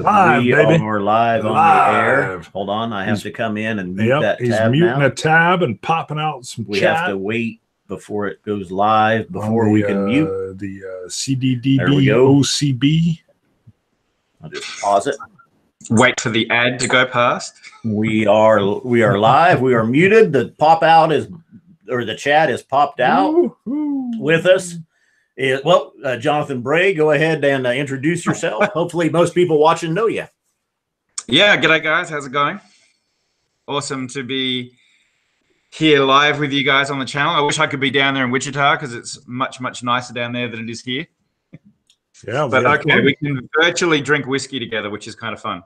Live, we baby. are live on the air. Hold on, I have to come in and mute that tab. He's muting a tab and popping out some we chat. have to wait before it goes live before we can mute the CDDD-OCB. I'll just pause it. Wait for the ad to go past. We are live. We are muted. The pop out is, or the chat is popped out with us. Jonathan Bray, go ahead and introduce yourself. Hopefully most people watching know you. Yeah, g'day guys. How's it going? Awesome to be here live with you guys on the channel. I wish I could be down there in Wichita because it's much, much nicer down there than it is here. Yeah, but okay, we can virtually drink whiskey together, which is kind of fun.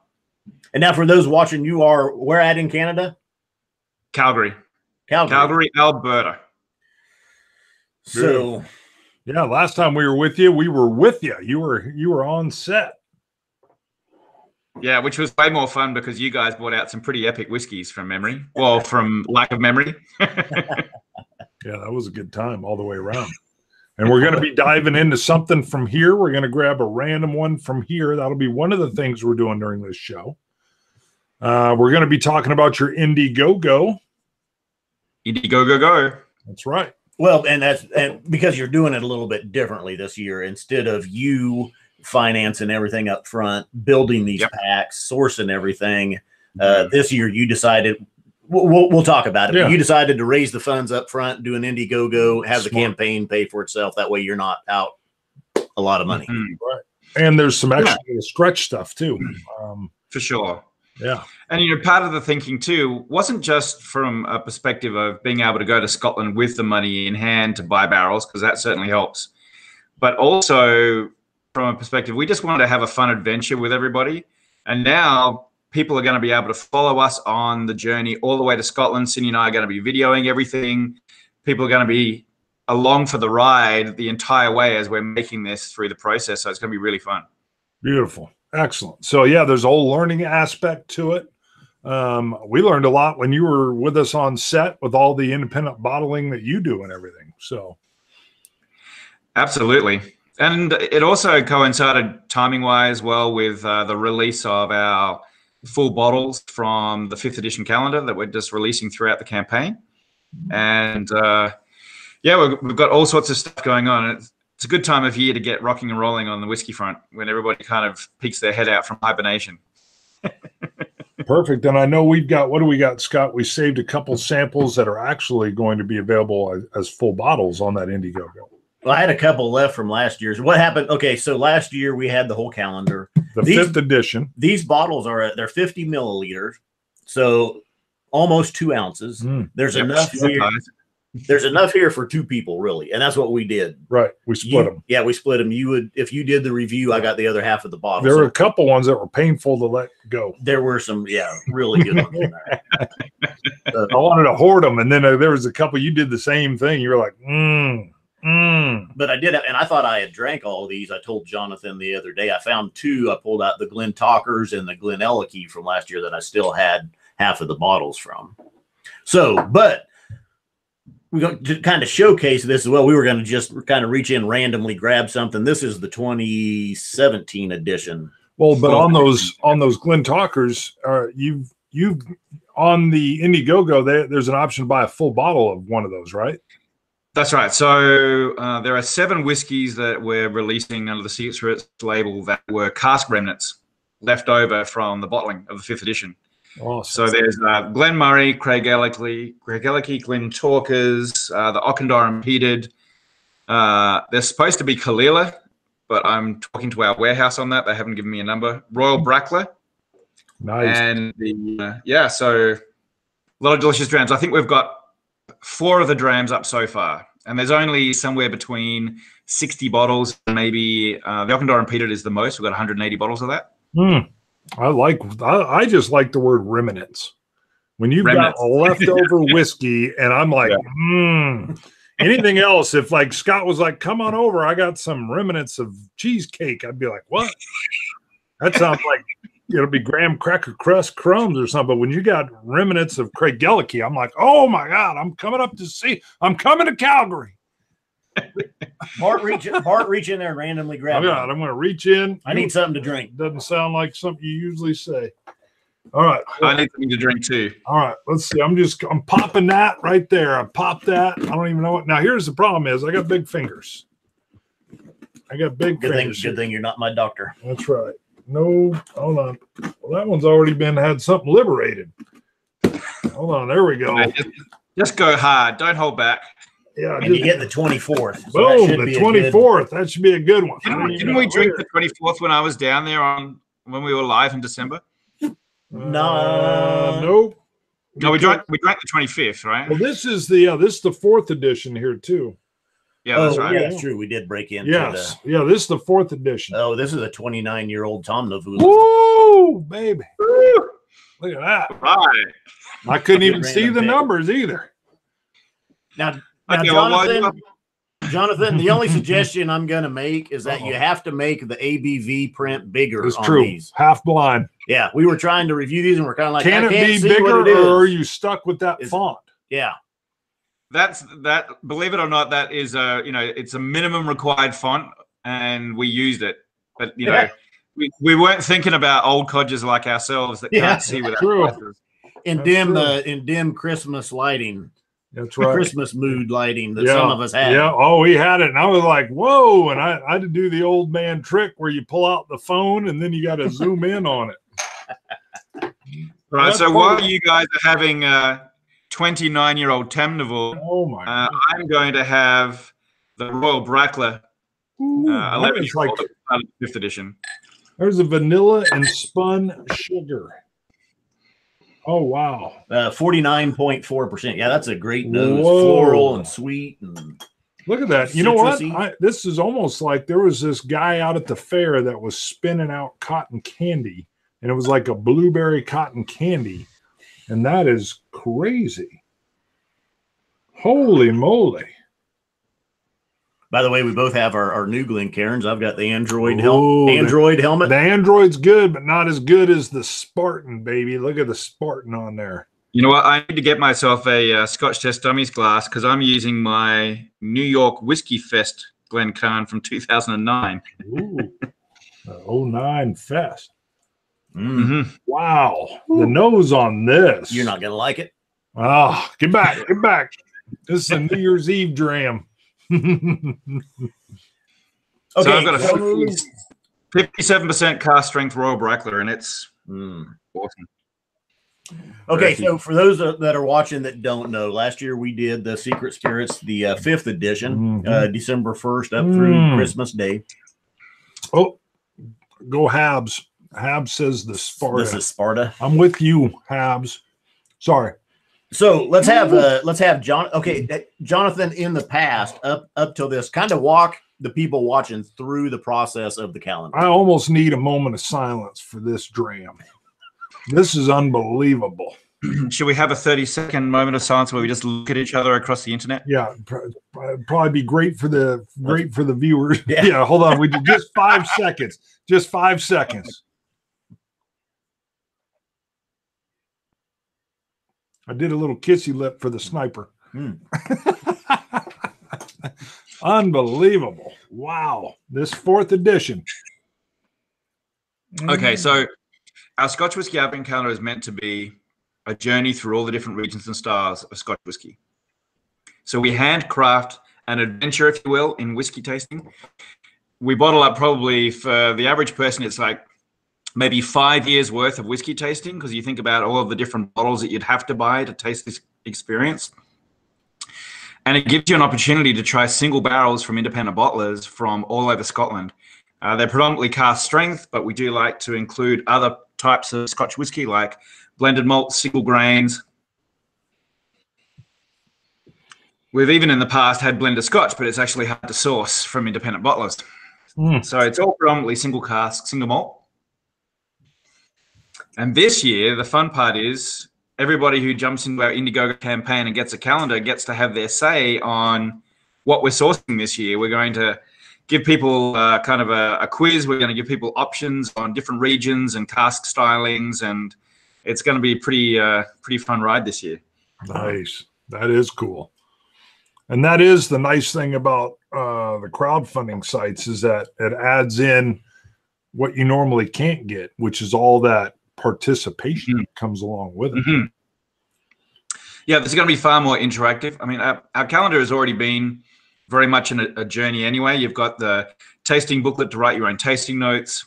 And now for those watching, you are where at in Canada? Calgary, Alberta. So, yeah, last time we were with you. You were on set. Yeah, which was way more fun because you guys brought out some pretty epic whiskeys from memory. Well, from lack of memory. Yeah, that was a good time all the way around. And we're going to be diving into something from here. We're going to grab a random one from here. That'll be one of the things we're doing during this show. We're going to be talking about your Indiegogo. Indiegogo go. That's right. Well, and because you're doing it a little bit differently this year, instead of you financing everything up front, building these packs, sourcing everything, this year you decided. We'll talk about it. Yeah. But you decided to raise the funds up front, do an Indiegogo, have the campaign pay for itself. That way you're not out a lot of money. Right. And there's some extra stretch stuff too. For sure. Yeah. And, part of the thinking too wasn't just from a perspective of being able to go to Scotland with the money in hand to buy barrels, because that certainly helps. But also from a perspective, we just wanted to have a fun adventure with everybody. And now people are going to be able to follow us on the journey all the way to Scotland. Cindy and I are going to be videoing everything. People are going to be along for the ride the entire way as we're making this through the process. So it's going to be really fun. Beautiful. Excellent. So, yeah, there's a whole learning aspect to it. We learned a lot when you were with us on set with all the independent bottling that you do and everything. So, absolutely. And it also coincided timing-wise well with the release of our full bottles from the 5th edition calendar that we're just releasing throughout the campaign. And we've got all sorts of stuff going on. It's a good time of year to get rocking and rolling on the whiskey front when everybody kind of peeks their head out from hibernation. Perfect. And I know we've got, what do we got, Scott? We saved a couple samples that are actually going to be available as full bottles on that Indiegogo. Well, I had a couple left from last year's. What happened? Okay, so last year we had the whole calendar. The 5th edition. These bottles they're 50 milliliters, so almost 2 ounces. There's enough here. There's enough here for 2 people, really, and that's what we did. Right, we split them. Yeah, we split them. If you did the review, I got the other half of the bottle. There were a couple ones that were painful to let go. There were some, really good ones in there. I wanted to hoard them, and then there was a couple. You did the same thing. You were like, But I did, and I thought I had drank all of these. I told Jonathan the other day I found 2. I pulled out the Glen Talkers and the Glen Ellicky from last year that I still had half of the bottles from. So, but we're going to kind of showcase this as well. We were going to just kind of reach in randomly, grab something. This is the 2017 edition. Well, but on those Glen Talkers, you've on the Indiegogo, there's an option to buy a full bottle of one of those, right? That's right. So there are 7 whiskeys that we're releasing under the Secrets label that were cask remnants left over from the bottling of the 5th edition. Awesome. So there's Glen Murray, Craig Ellicky, Glen Talkers, the Auchendar Impeded. There's supposed to be Kalila, but I'm talking to our warehouse on that. They haven't given me a number. Royal Brackler. Nice. And so a lot of delicious drams. I think we've got 4 of the drams up so far, and there's only somewhere between 60 bottles and maybe the Auchendar Impeded is the most. We've got 180 bottles of that. I just like the word remnants. When you've got leftover whiskey, and I'm like, anything else, if like Scott was like, come on over, I got some remnants of cheesecake, I'd be like, what? That sounds like it'll be graham cracker crust crumbs or something. But when you got remnants of Craig Ellicky, I'm like, oh my God, I'm coming to Calgary. Bart, reach in there and randomly grab it. I'm going to reach in. I need something to drink. Doesn't sound like something you usually say. All right. I need something to drink too. All right. Let's see. I'm popping that right there. I popped that. I don't even know what. Now, here's the problem is I got big fingers. I got big fingers. Good thing you're not my doctor. That's right. No, hold on. Well, that one's already had something liberated. Hold on. There we go. Just go hard. Don't hold back. Yeah. And you get the 24th. So boom, the 24th. That should be a good one. Didn't we drink the 24th when I was down there when we were live in December? No. Nope. No, we drank the 25th, right? Well, this is the 4th edition here too. Yeah, that's right. Yeah, that's true. We did break into this is the 4th edition. Oh, this is a 29-year-old Tom Navula. Woo, baby. Woo. Look at that. Right. I couldn't even see the numbers either. Now okay, Jonathan, the only suggestion I'm going to make is that you have to make the ABV print bigger. It's true. These. Half blind. Yeah, we were trying to review these and we're kind of like, can it be bigger or are you stuck with that font? Yeah. That. Believe it or not, that is it's a minimum required font, and we used it. But we weren't thinking about old codgers like ourselves that can't see without glasses. In dim Christmas lighting. That's right. Christmas mood lighting that some of us had. Yeah. Oh, we had it. And I was like, whoa. And I had to do the old man trick where you pull out the phone and then you got to zoom in on it. Right. So while you guys are having 29-year-old Temneval, I'm going to have the Royal Brackler 5th edition. There's a vanilla and spun sugar. Oh, wow. 49.4%. Yeah, that's a great nose. Floral and sweet. And look at that. You know what? This is almost like there was this guy out at the fair that was spinning out cotton candy, and it was like a blueberry cotton candy, and that is crazy. Holy moly. By the way, we both have our new Glencairns. I've got the Android helmet. The Android's good, but not as good as the Spartan, baby. Look at the Spartan on there. You know what? I need to get myself a Scotch Test Dummies glass because I'm using my New York Whiskey Fest Glencairn from 2009. Ooh, 09 Fest. Mm-hmm. Wow. The nose on this. You're not going to like it. Oh, get back. Get back. This is a New Year's Eve dram. Okay, so I've got a 57% cast strength Royal Brackler, and it's awesome. Okay, so for those that are watching that don't know, last year we did the Secret Spirits, the 5th edition, December 1st up through Christmas Day. Oh, go Habs. Habs says the Sparta. This is Sparta. I'm with you, Habs. Sorry. So let's have John. Okay, Jonathan. In the past, up till this, kind of walk the people watching through the process of the calendar. I almost need a moment of silence for this dram. This is unbelievable. Should we have a 30-second moment of silence where we just look at each other across the internet? Yeah, probably be great for the viewers. Yeah, hold on. We did just 5 seconds. Just 5 seconds. I did a little kissy lip for the sniper. Unbelievable. Wow. This 4th edition. Okay, so our Scotch Whisky Advent Calendar is meant to be a journey through all the different regions and styles of Scotch whisky. So we handcraft an adventure, if you will, in whiskey tasting. We bottle up probably, for the average person, it's like maybe 5 years worth of whiskey tasting, because you think about all of the different bottles that you'd have to buy to taste this experience. And it gives you an opportunity to try single barrels from independent bottlers from all over Scotland. They're predominantly cast strength, but we do like to include other types of Scotch whisky like blended malts, single grains. We've even in the past had blended Scotch, but it's actually hard to source from independent bottlers. So it's all predominantly single cask, single malt. And this year, the fun part is everybody who jumps into our Indiegogo campaign and gets a calendar gets to have their say on what we're sourcing this year. We're going to give people kind of a quiz. We're going to give people options on different regions and cask stylings, and it's going to be a pretty fun ride this year. Nice. That is cool. And that is the nice thing about the crowdfunding sites, is that it adds in what you normally can't get, which is all that participation that comes along with it. Yeah, this is going to be far more interactive. I mean, our calendar has already been very much a journey anyway. You've got the tasting booklet to write your own tasting notes.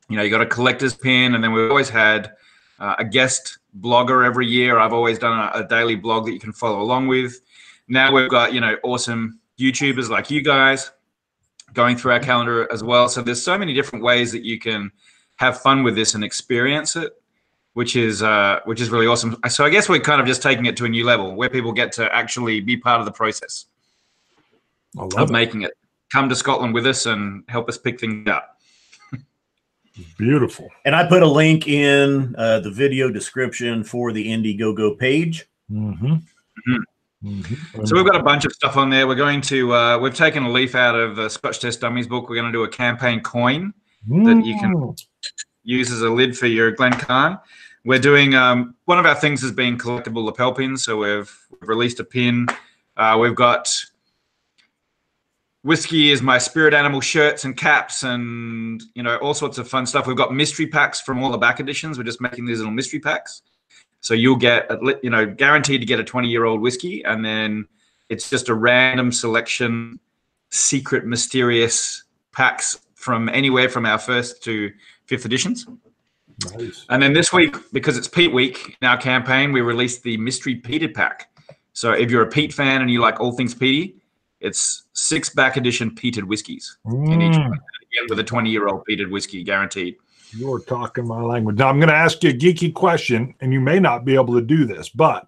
You know, you got a collector's pin, and then we've always had a guest blogger every year. I've always done a daily blog that you can follow along with. Now we've got, you know, awesome YouTubers like you guys going through our calendar as well. So there's so many different ways that you can have fun with this and experience it, which is really awesome. So I guess we're kind of just taking it to a new level where people get to actually be part of the process of making it. Come to Scotland with us and help us pick things up. Beautiful. And I put a link in the video description for the Indiegogo page. So we've got a bunch of stuff on there. We're going to, we've taken a leaf out of the Scotch Test Dummies book. We're going to do a campaign coin that you can use as a lid for your Glencairn. We're doing, one of our things has been collectible lapel pins. So we've released a pin. We've got Whiskey is my spirit animal shirts and caps and, you know, all sorts of fun stuff. We've got mystery packs from all the back editions. We're just making these little mystery packs. So you'll get, you know, guaranteed to get a 20-year-old whiskey, and then it's just a random selection, secret, mysterious packs from anywhere from our 1st to 5th editions. Nice. And then this week, because it's Peat Week in our campaign, we released the Mystery Peated Pack. So if you're a peat fan and you like all things peaty, it's 6 back edition peated whiskeys in each one, again with a 20-year-old peated whiskey guaranteed. You're talking my language. Now, I'm going to ask you a geeky question, and you may not be able to do this, but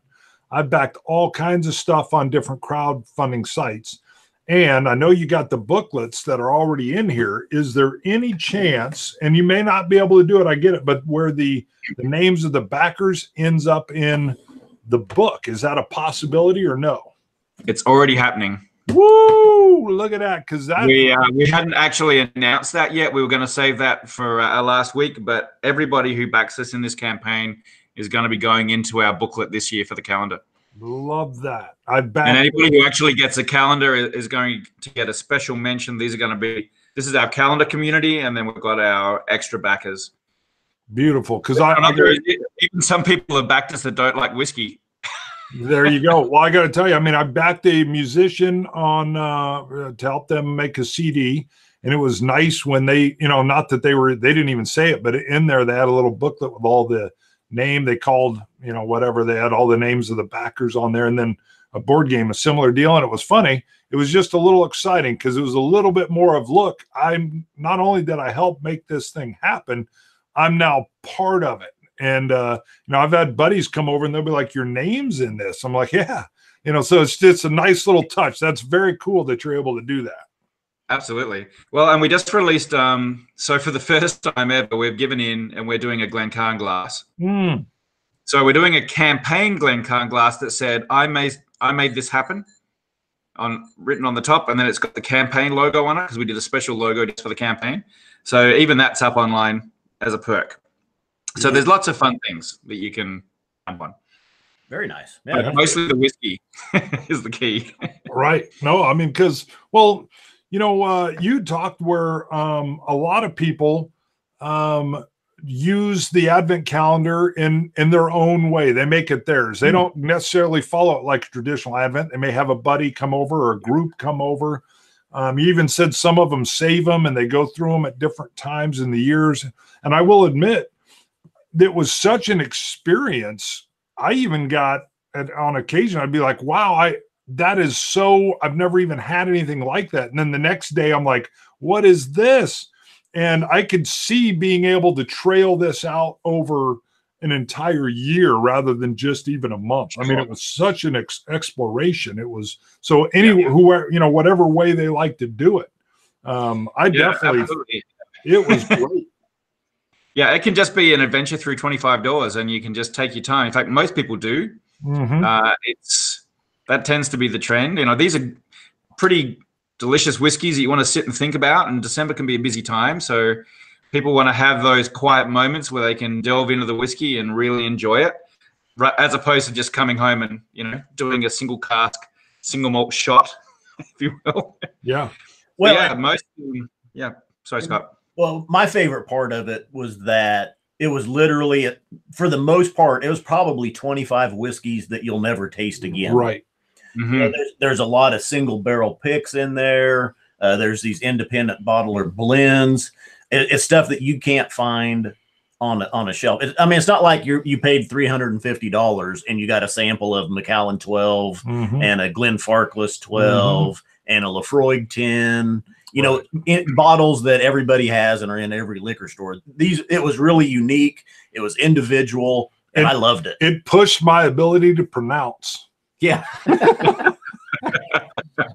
I've backed all kinds of stuff on different crowdfunding sites, and I know you got the booklets that are already in here. Is there any chance, and you may not be able to do it, I get it, but where the names of the backers ends up in the book, is that a possibility or no? It's already happening. Woo! Look at that, because that we hadn't actually announced that yet. We were going to save that for our last week, but everybody who backs us in this campaign is going to be going into our booklet this year for the calendar. Love that. And anybody who actually gets a calendar is going to get a special mention. These are going to be, this is our calendar community, and then we've got our extra backers. Beautiful, because even some people have backed us that don't like whiskey. There you go. Well, I got to tell you, I mean, I backed a musician on to help them make a CD, and it was nice when they, you know, not that they didn't even say it, but in there they had a little booklet with all the name they called, you know, whatever, they had all the names of the backers on there, and then a board game, a similar deal, and it was funny. It was just a little exciting because it was a little bit more of, look, I'm not only did I help make this thing happen, I'm now part of it. And, you know, I've had buddies come over and they'll be like, your name's in this. I'm like, yeah, you know, so it's a nice little touch. That's very cool that you're able to do that. Absolutely. Well, and we just released, so for the first time ever, we've given in and we're doing a Glencairn glass. So we're doing a campaign Glencairn glass that said, I made this happen, written on the top. And then it's got the campaign logo on it because we did a special logo just for the campaign. So even that's up online as a perk. So there's lots of fun things that you can find on. Very nice. Yeah, mostly the whiskey is the key. Right. No, I mean, because, well, you know, you talked where a lot of people use the Advent calendar in their own way. They make it theirs. They don't necessarily follow it like a traditional Advent. They may have a buddy come over or a group come over. You even said some of them save them and they go through them at different times in the years. And I will admit, it was such an experience. I even got, on occasion, I'd be like, wow, that is so, I've never even had anything like that. And then the next day I'm like, what is this? And I could see being able to trail this out over an entire year rather than just even a month. I mean, it was such an exploration. It was so whoever, you know, whatever way they like to do it. Definitely, it was great. Yeah, it can just be an adventure through $25 and you can just take your time. In fact, most people do. That tends to be the trend. You know, these are pretty delicious whiskeys that you want to sit and think about, and December can be a busy time. So people want to have those quiet moments where they can delve into the whiskey and really enjoy it, as opposed to just coming home and, you know, doing a single cask single malt shot, if you will. Yeah. Well, yeah, Sorry, Scott. Well, my favorite part of it was that it was literally, for the most part, it was probably 25 whiskeys that you'll never taste again. Right. Mm-hmm. There's a lot of single barrel picks in there. There's these independent bottler blends. It's stuff that you can't find on a shelf. It's not like you paid $350 and you got a sample of Macallan 12 and a Glenfarclas 12 and a Lafroig 10. In bottles that everybody has and are in every liquor store. It was really unique. It was individual, and I loved it. It pushed my ability to pronounce. Yeah.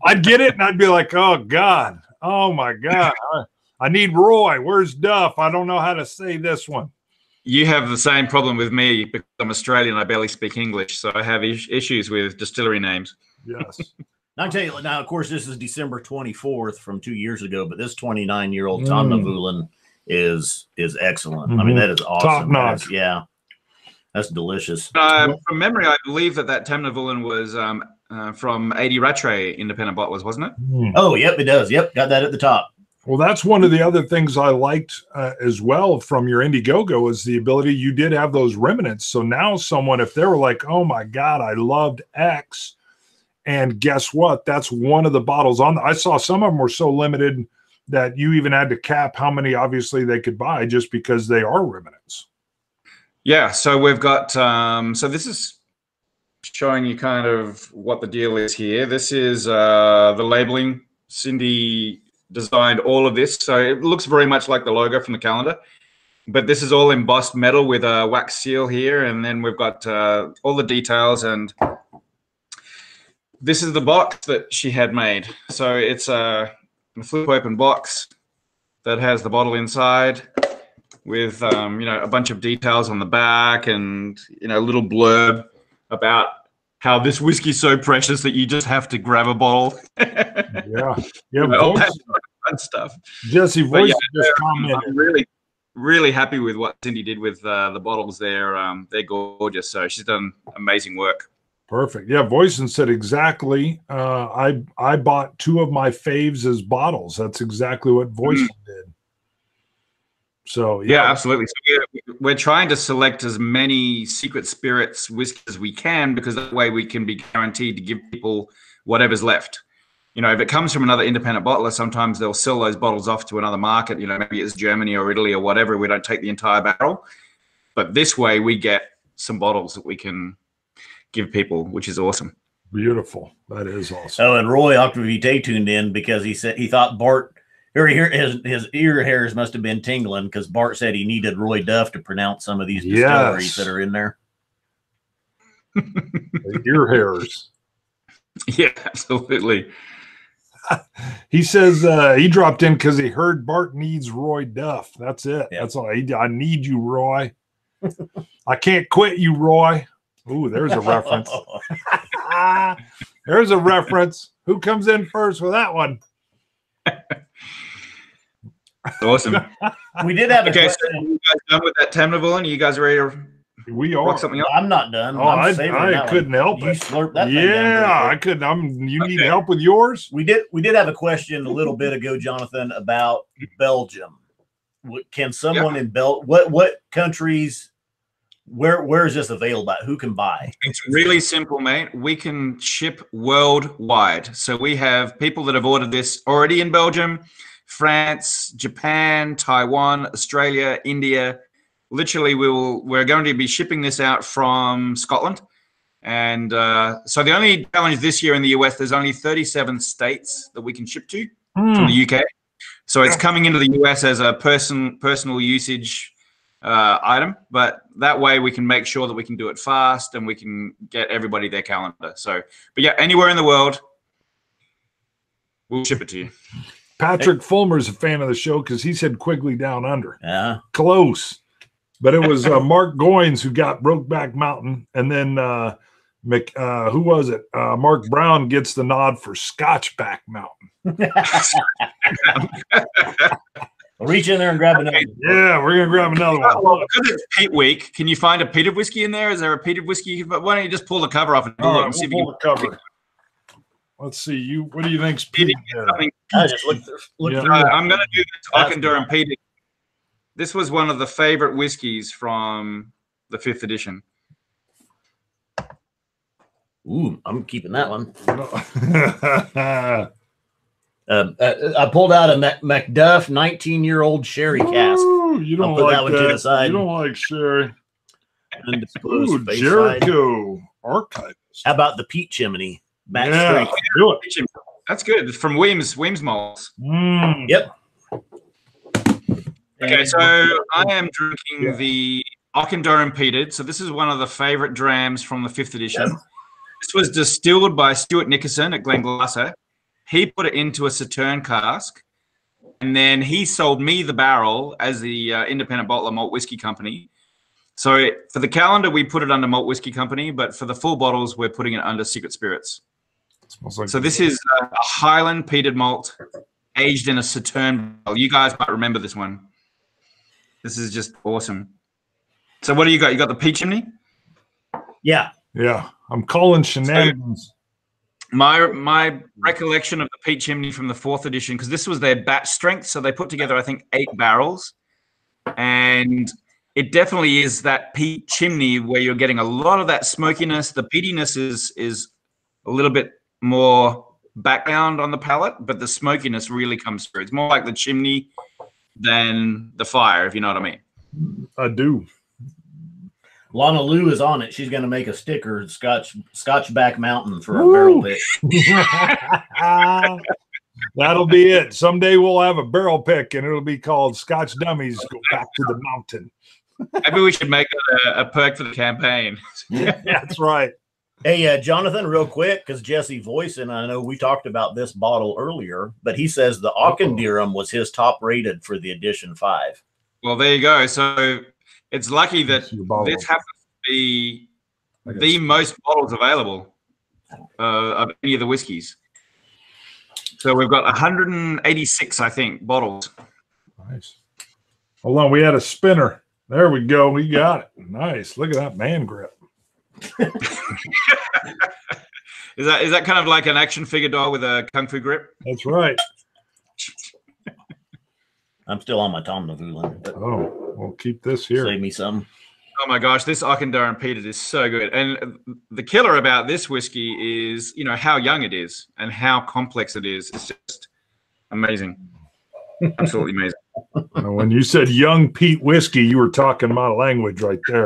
I'd get it, and I'd be like, oh, God. Oh, my God. I need Roy. Where's Duff? I don't know how to say this one. You have the same problem with me because I'm Australian. I barely speak English, so I have issues with distillery names. Yes. Now, I'll tell you, of course, this is December 24th from 2 years ago, but this 29-year-old Tamnavulin is excellent. I mean, that is awesome. Top notch. Yeah. That's delicious. From memory, I believe that Tamnavulin was from 80 Rattray independent bottlers, wasn't it? Oh, yep, it does. Yep, got that at the top. Well, that's one of the other things I liked as well from your Indiegogo is the ability you did have those remnants. So now someone, if they were like, oh, my God, I loved X, and guess what? That's one of the bottles on. I saw some of them were so limited that you even had to cap how many obviously they could buy just because they are remnants. Yeah. So we've got, so this is showing you kind of what the deal is here. This is the labeling. Cindy designed all of this. So it looks very much like the logo from the calendar, but this is all embossed metal with a wax seal here. And then we've got all the details, and this is the box that she had made. So it's a flip open box that has the bottle inside with, a bunch of details on the back and, a little blurb about how this whiskey's so precious that you just have to grab a bottle. Yeah. All that fun stuff. Jesse, voice just commented. I'm really, really happy with what Cindy did with the bottles there. They're gorgeous. So she's done amazing work. Perfect. Yeah, Voisin said exactly. I bought two of my faves as bottles. That's exactly what Voisin did. So yeah, absolutely. So we're trying to select as many secret spirits whiskey as we can, because that way we can be guaranteed to give people whatever's left. If it comes from another independent bottler, sometimes they'll sell those bottles off to another market. Maybe it's Germany or Italy or whatever. We don't take the entire barrel, but this way we get some bottles that we can give people, which is awesome. Beautiful. That is awesome. Oh, and Roy Octavite tuned in because he said he thought Bart, his ear hairs must have been tingling because Bart said he needed Roy Duff to pronounce some of these distilleries that are in there. Ear hairs. Yeah, absolutely. He says he dropped in because he heard Bart needs Roy Duff. That's it. Yeah. That's all. I need you, Roy. I can't quit you, Roy. Ooh, there's a reference. There's a reference. Who comes in first with that one? Awesome. We did have a question. So you guys done with that Tamnavulin? You guys ready to we are something else? I'm not done. Oh, I couldn't help it. Slurp that thing down I couldn't. You need help with yours? We did have a question a little bit ago, Jonathan, about Belgium. Can someone in what countries? Where is this available at? Who can buy? It's really simple, mate. We can ship worldwide. So we have people that have ordered this already in Belgium, France, Japan, Taiwan, Australia, India. Literally, we're going to be shipping this out from Scotland. And so the only challenge this year in the US, there's only 37 states that we can ship to from the UK. So it's coming into the US as a personal usage item, but that way we can make sure that we can do it fast and we can get everybody their calendar. So, but yeah, anywhere in the world, we'll ship it to you. Patrick Fulmer's a fan of the show because he said Quigley Down Under. Yeah, close, but it was Mark Goins who got Brokeback Mountain, and then who was it? Mark Brown gets the nod for Scotchback Mountain. Reach in there and grab another. Yeah, we're gonna grab another one. Well, because it's peat week, can you find a peated whiskey in there? Is there a peated whiskey? But why don't you just pull the cover off and do it and see if you can pull the cover? Let's see. What do you think's peated there? I just look through. I'm going to do this Auchendore peated. This was one of the favorite whiskeys from the 5th edition. Ooh, I'm keeping that one. I pulled out a Macduff 19-year-old sherry cask. Ooh, you don't like that one to the side. You don't like sherry. And Ooh, Jericho Archivist. How about the peat chimney? Yeah, do it. That's good. From Weems malts. Yep. Okay, so I am drinking the Auchendore peated. So this is one of the favorite drams from the 5th edition. This was distilled by Stuart Nickerson at Glenglasser. He put it into a Sauterne cask, and then he sold me the barrel as the independent bottler malt whiskey company. So for the calendar, we put it under Malt Whiskey Company, but for the full bottles, we're putting it under Secret Spirits. Like so this is a Highland peated malt aged in a Sauterne barrel. You guys might remember this one. This is just awesome. So what do you got? You got the peat chimney? Yeah. Yeah. I'm calling shenanigans. So my recollection of the peat chimney from the 4th edition, because this was their batch strength, so they put together, I think, 8 barrels. And it definitely is that peat chimney where you're getting a lot of that smokiness. The peatiness is a little bit more background on the palate, but the smokiness really comes through. It's more like the chimney than the fire, if you know what I mean. I do. Lana Lou is on it. She's going to make a sticker, Scotchback Mountain for a barrel pick. That'll be it. Someday we'll have a barrel pick, and it'll be called Scotch Dummies Go Back to the Mountain. Maybe we should make it a perk for the campaign. That's right. Hey, Jonathan, real quick, because Jesse Voisin, I know we talked about this bottle earlier, but he says the Auchendirham was his top rated for the edition 5. Well, there you go. So it's lucky that this happens to be the most bottles available of any of the whiskeys. So we've got 186, I think, bottles. Nice. Hold on, we had a spinner. There we go. We got it. Nice. Look at that man grip. Is that kind of like an action figure doll with a kung fu grip? That's right. I'm still on my Tom Navulin. Oh, we'll keep this here. Save me some. Oh my gosh, this Auchendore peated is so good. And the killer about this whiskey is, you know, how young it is and how complex it is. It's just amazing. Absolutely amazing. When you said young peat whiskey, you were talking my language right there.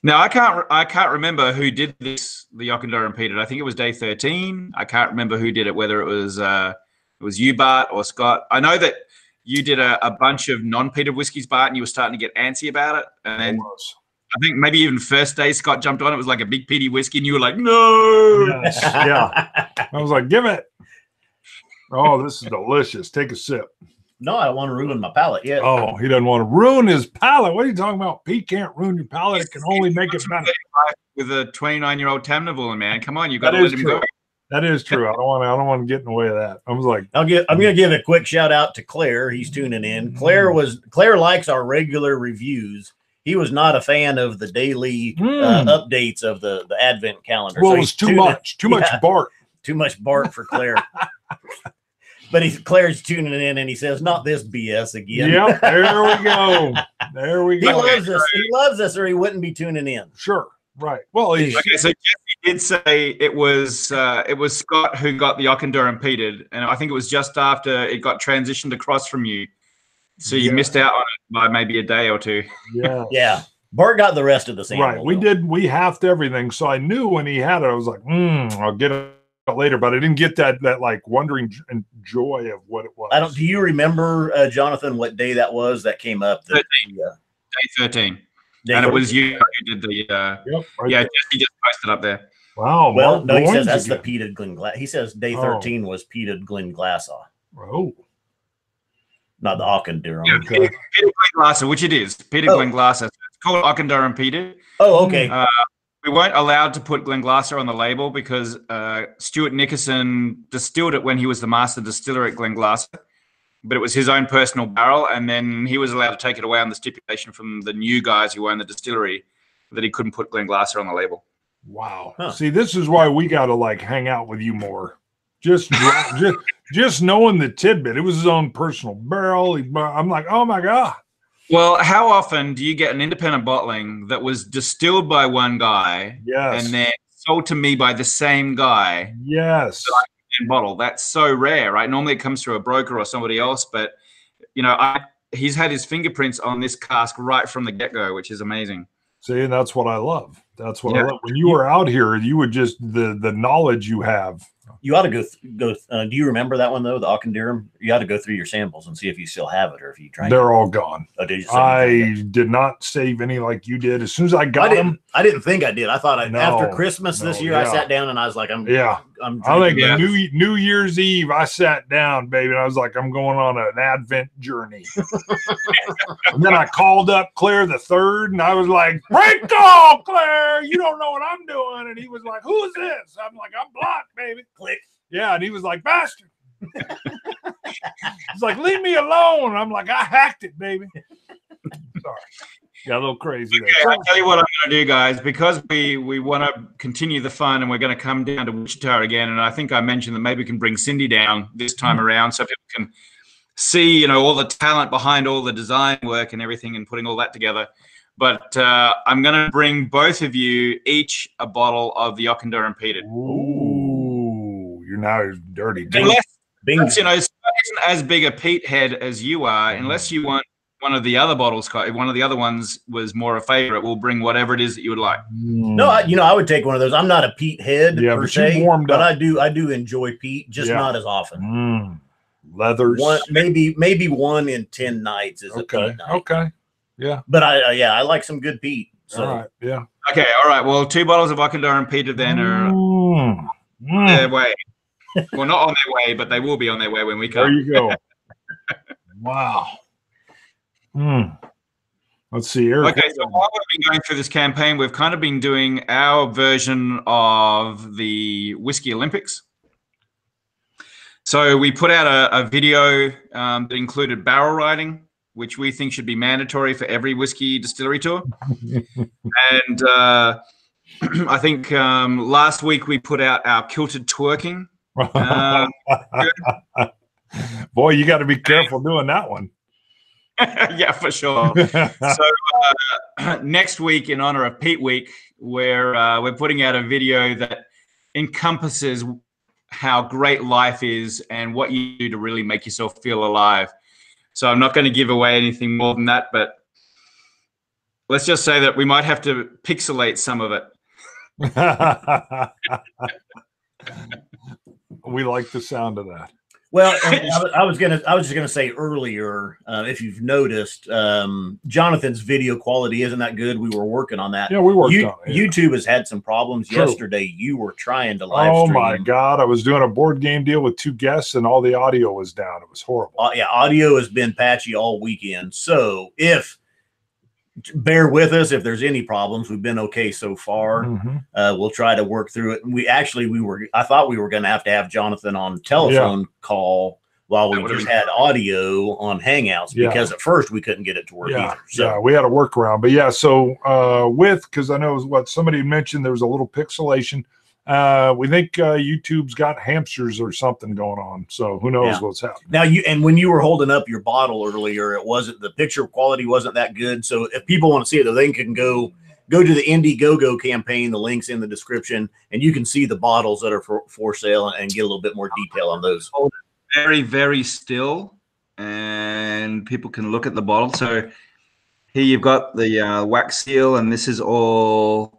Now I can't remember who did this, the Auchendore peated. I think it was day 13. I can't remember who did it, whether it was you, Bart, or Scott. I know that you did a bunch of non-peated whiskeys, Bart, and you were starting to get antsy about it. And then I think maybe even first day Scott jumped on it. It was like a big peaty whiskey, and you were like, no. Yes. Yeah. I was like, give it. Oh, this is delicious. Take a sip. No, I don't want to ruin my palate yet. Oh, he doesn't want to ruin his palate. What are you talking about? Pete can't ruin your palate. It can only make it better. With a 29-year-old Tamnavulin, man. Come on, you got to let him go. That is true. I don't want to get in the way of that. I was like, I'm going to give a quick shout out to Claire. He's tuning in. Claire likes our regular reviews. He was not a fan of the daily updates of the Advent calendar. Well, so it was too much Bart. Too much Bart for Claire. But Claire's tuning in, and he says, "Not this BS again." Yep, there we go. There we go. He loves us. He loves us, or he wouldn't be tuning in. Sure, right. Well, okay. So Jesse did say it was Scott who got the Auchendore peated, and I think it was just after it got transitioned across from you, so you missed out on it by maybe a day or two. Yeah, yeah. Bart got the rest of the sample. Right. We halved everything, so I knew when he had it, I was like, I'll get it later, but I didn't get that like wondering and joy of what it was. Do you remember, Jonathan, what day that was that came up? Day 13. And it was you who did the Jesse just posted up there. Wow. Well, no, he says that's the peated Glenglassaugh. He says day 13 was peated Glenglassaugh. Oh. Not the Auchendore. Yeah, peated Glenglassaugh, which it is. Peated Glenglassaugh. It's called Auchendore peated. Oh, okay. We weren't allowed to put Glenglassaugh on the label because Stuart Nickerson distilled it when he was the master distiller at Glenglassaugh, but it was his own personal barrel, and then he was allowed to take it away on the stipulation from the new guys who own the distillery that he couldn't put Glenglassaugh on the label. Wow. Huh. See, this is why we got to like hang out with you more. Just knowing the tidbit. It was his own personal barrel. I'm like, oh my God. Well, how often do you get an independent bottling that was distilled by one guy, yes, and then sold to me by the same guy? Yes. So bottle. That's so rare, right? Normally it comes through a broker or somebody else, but you know, he's had his fingerprints on this cask right from the get-go, which is amazing. See, and that's what I love. That's what I love. When you were out here, you would just the knowledge you have. You ought to go. Do you remember that one though, the Auchendirham? You ought to go through your samples and see if you still have it or if you drank. They're all gone. Oh, did you I did not save any like you did. As soon as I got them, I didn't think I did. I thought after Christmas this year, I sat down and I was like, I'm I think New Year's Eve, I sat down, baby, and I was like, I'm going on an Advent journey. And then I called up Claire the third, and I was like, break off, Claire, you don't know what I'm doing. And he was like, who is this? I'm like, I'm blocked, baby. Click. Yeah, and he was like, bastard. He's like, leave me alone. I'm like, I hacked it, baby. Sorry. Got a little crazy there. Okay, I'll tell you what I'm going to do, guys, because we want to continue the fun and we're going to come down to Wichita again. And I think I mentioned that maybe we can bring Cindy down this time around so people can see, you know, all the talent behind all the design work and everything and putting all that together. But I'm going to bring both of you each a bottle of the Auchendirham peated. Ooh, you're now dirty. Unless, you know, Scott isn't as big a peat head as you are, unless you want one of the other bottles, Scott. If one of the other ones was more a favorite, we'll bring whatever it is that you would like. No, I would take one of those. I'm not a peat head per se, but I do enjoy peat, just not as often. Leathers. Maybe 1 in 10 nights is a peat night. Okay. Yeah. But I like some good peat. So. All right. Yeah. Okay. All right. Well, 2 bottles of Auchendirham peated then are on their way. Well, not on their way, but they will be on their way when we come. There you go. Wow. Let's see here. Okay, so while we've been going through this campaign, we've kind of been doing our version of the Whiskey Olympics. So we put out a video that included barrel riding, which we think should be mandatory for every whiskey distillery tour. And I think last week we put out our kilted twerking. Boy, you got to be careful doing that one. Yeah, for sure. So next week, in honor of Pete Week, we're putting out a video that encompasses how great life is and what you do to really make yourself feel alive. So I'm not going to give away anything more than that, but let's just say that we might have to pixelate some of it. We like the sound of that. Well, I was just gonna say earlier, if you've noticed, Jonathan's video quality isn't that good. We were working on that. Yeah, we worked on it. YouTube has had some problems. True. Yesterday, you were trying to live stream. Oh my God! I was doing a board game deal with 2 guests, and all the audio was down. It was horrible. Yeah, audio has been patchy all weekend. So bear with us if there's any problems. We've been okay so far. We'll try to work through it. I thought we were going to have Jonathan on telephone call while we just had audio on Hangouts because at first we couldn't get it to work either. So we had a workaround. But yeah, so because I know what somebody mentioned, there was a little pixelation. We think YouTube's got hamsters or something going on, so who knows what's happening. Now when you were holding up your bottle earlier, the picture quality wasn't that good. So if people want to see it, they can go to the Indiegogo campaign. The link's in the description, and you can see the bottles that are for sale and get a little bit more detail on those. Very, very still, and people can look at the bottle. So here you've got the wax seal, and this is all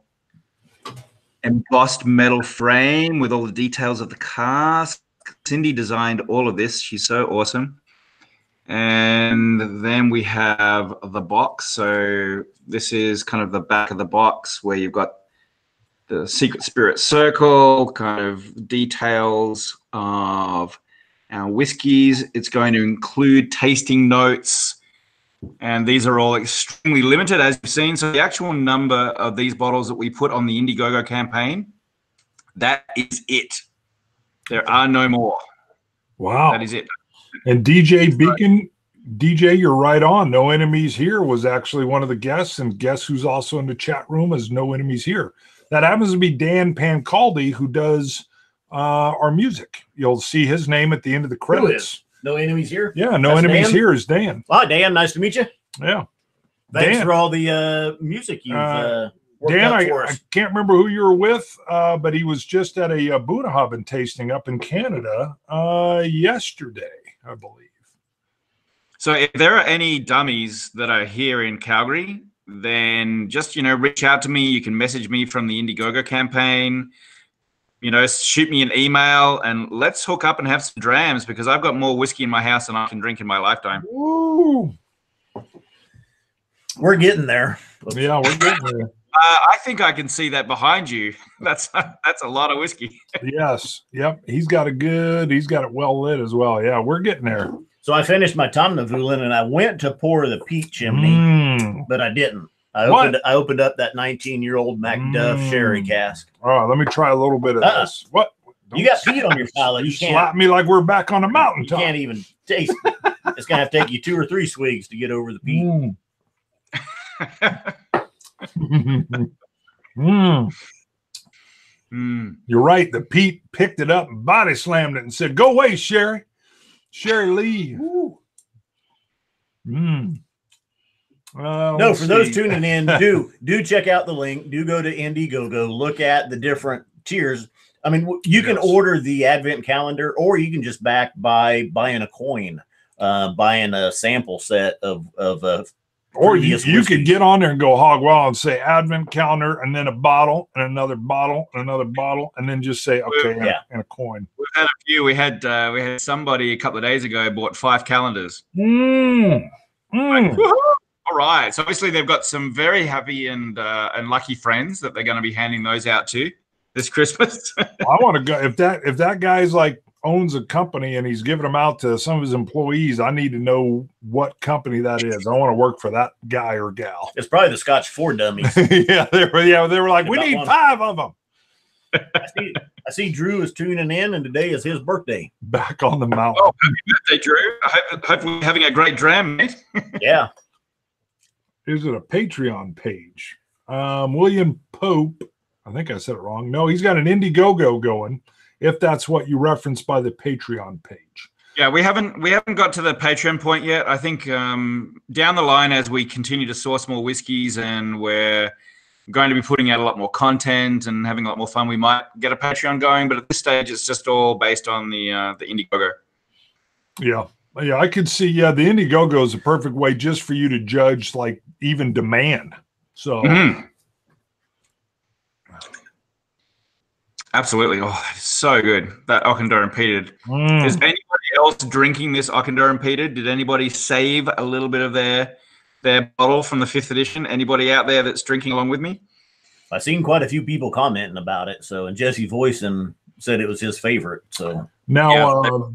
embossed metal frame with all the details of the cask. Cindy designed all of this. She's so awesome. And then we have the box. So this is kind of the back of the box where you've got the Secret Spirit Circle, kind of details of our whiskeys. It's going to include tasting notes. And these are all extremely limited, as you've seen. So the actual number of these bottles that we put on the Indiegogo campaign, that is it. There are no more. Wow. That is it. And DJ Beacon, DJ, you're right on. No Enemies Here was actually one of the guests. And guess who's also in the chat room is No Enemies Here. That happens to be Dan Pancaldi, who does our music. You'll see his name at the end of the credits. No Enemies Here? Yeah, No Enemies Dan? Here is Dan. Hi, Dan. Nice to meet you. Yeah. Thanks Dan. for all the music you've worked Dan, up for I us. can't remember who you were with, but he was just at a Bunahaben tasting up in Canada yesterday, I believe. So if there are any dummies that are here in Calgary, then just, reach out to me. You can message me from the Indiegogo campaign, shoot me an email, and let's hook up and have some drams, because I've got more whiskey in my house than I can drink in my lifetime. Woo! We're getting there. Yeah, we're getting there. I think I can see that behind you. That's a lot of whiskey. Yes. Yep. He's got it well lit as well. Yeah, we're getting there. So I finished my Tomnavulin and I went to pour the peat chimney, but I didn't. I opened up that 19-year-old Macduff sherry cask. Oh, let me try a little bit of this. What? You got peat on your palate. You slap me like we're back on a mountaintop. You can't even taste it. It's going to have to take you 2 or 3 swigs to get over the peat. You're right. The peat picked it up and body slammed it and said, "Go away, Sherry. Sherry, leave." No, for those tuning in, do check out the link. Do go to Indiegogo. Look at the different tiers. I mean, you can order the advent calendar, or you can just back by buying a coin, buying a sample set of or you could get on there and go hog wild and say advent calendar, and then a bottle and another bottle and another bottle, and then just say okay, and a coin. We've had a few. We had somebody a couple of days ago bought 5 calendars. Like, all right. So obviously they've got some very happy and lucky friends that they're going to be handing those out to this Christmas. I want to go if that guy's like owns a company and he's giving them out to some of his employees. I need to know what company that is. I want to work for that guy or gal. It's probably the Scotch 4 dummies. They were like, we need 5 of them. I see Drew is tuning in, and today is his birthday. Back on the mountain. Oh, happy birthday, Drew! I hope we're having a great dram, mate. Yeah. Is it a Patreon page? William Pope. I think I said it wrong. No, he's got an Indiegogo going, if that's what you referenced by the Patreon page. Yeah, we haven't got to the Patreon point yet. I think down the line, as we continue to source more whiskeys and we're going to be putting out a lot more content and having a lot more fun, we might get a Patreon going. But at this stage, it's just all based on the Indiegogo. Yeah, I could see. Yeah, the Indiegogo is a perfect way just for you to judge, like, even demand. So. Absolutely. Oh, it's so good. That Auchendarre peated. Is anybody else drinking this Auchendarre peated? Did anybody save a little bit of their bottle from the 5th edition? Anybody out there that's drinking along with me? I've seen quite a few people commenting about it. So, and Jesse Voisin said it was his favorite. So now,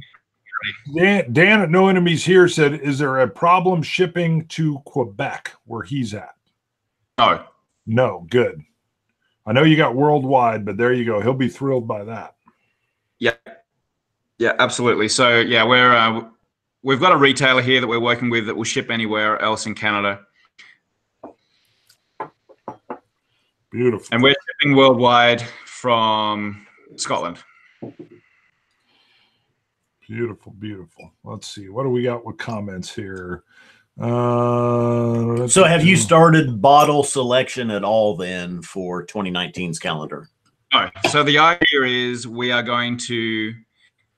Dan at No Enemies Here said, "Is there a problem shipping to Quebec where he's at?" No. Good. I know you got worldwide, but there you go. He'll be thrilled by that. Yeah, absolutely. So yeah, we've got a retailer here that we're working with that will ship anywhere else in Canada. Beautiful. And we're shipping worldwide from Scotland. Beautiful. Let's see. What do we got with comments here? So have you started bottle selection at all then for 2019's calendar? No. So the idea is we are going to,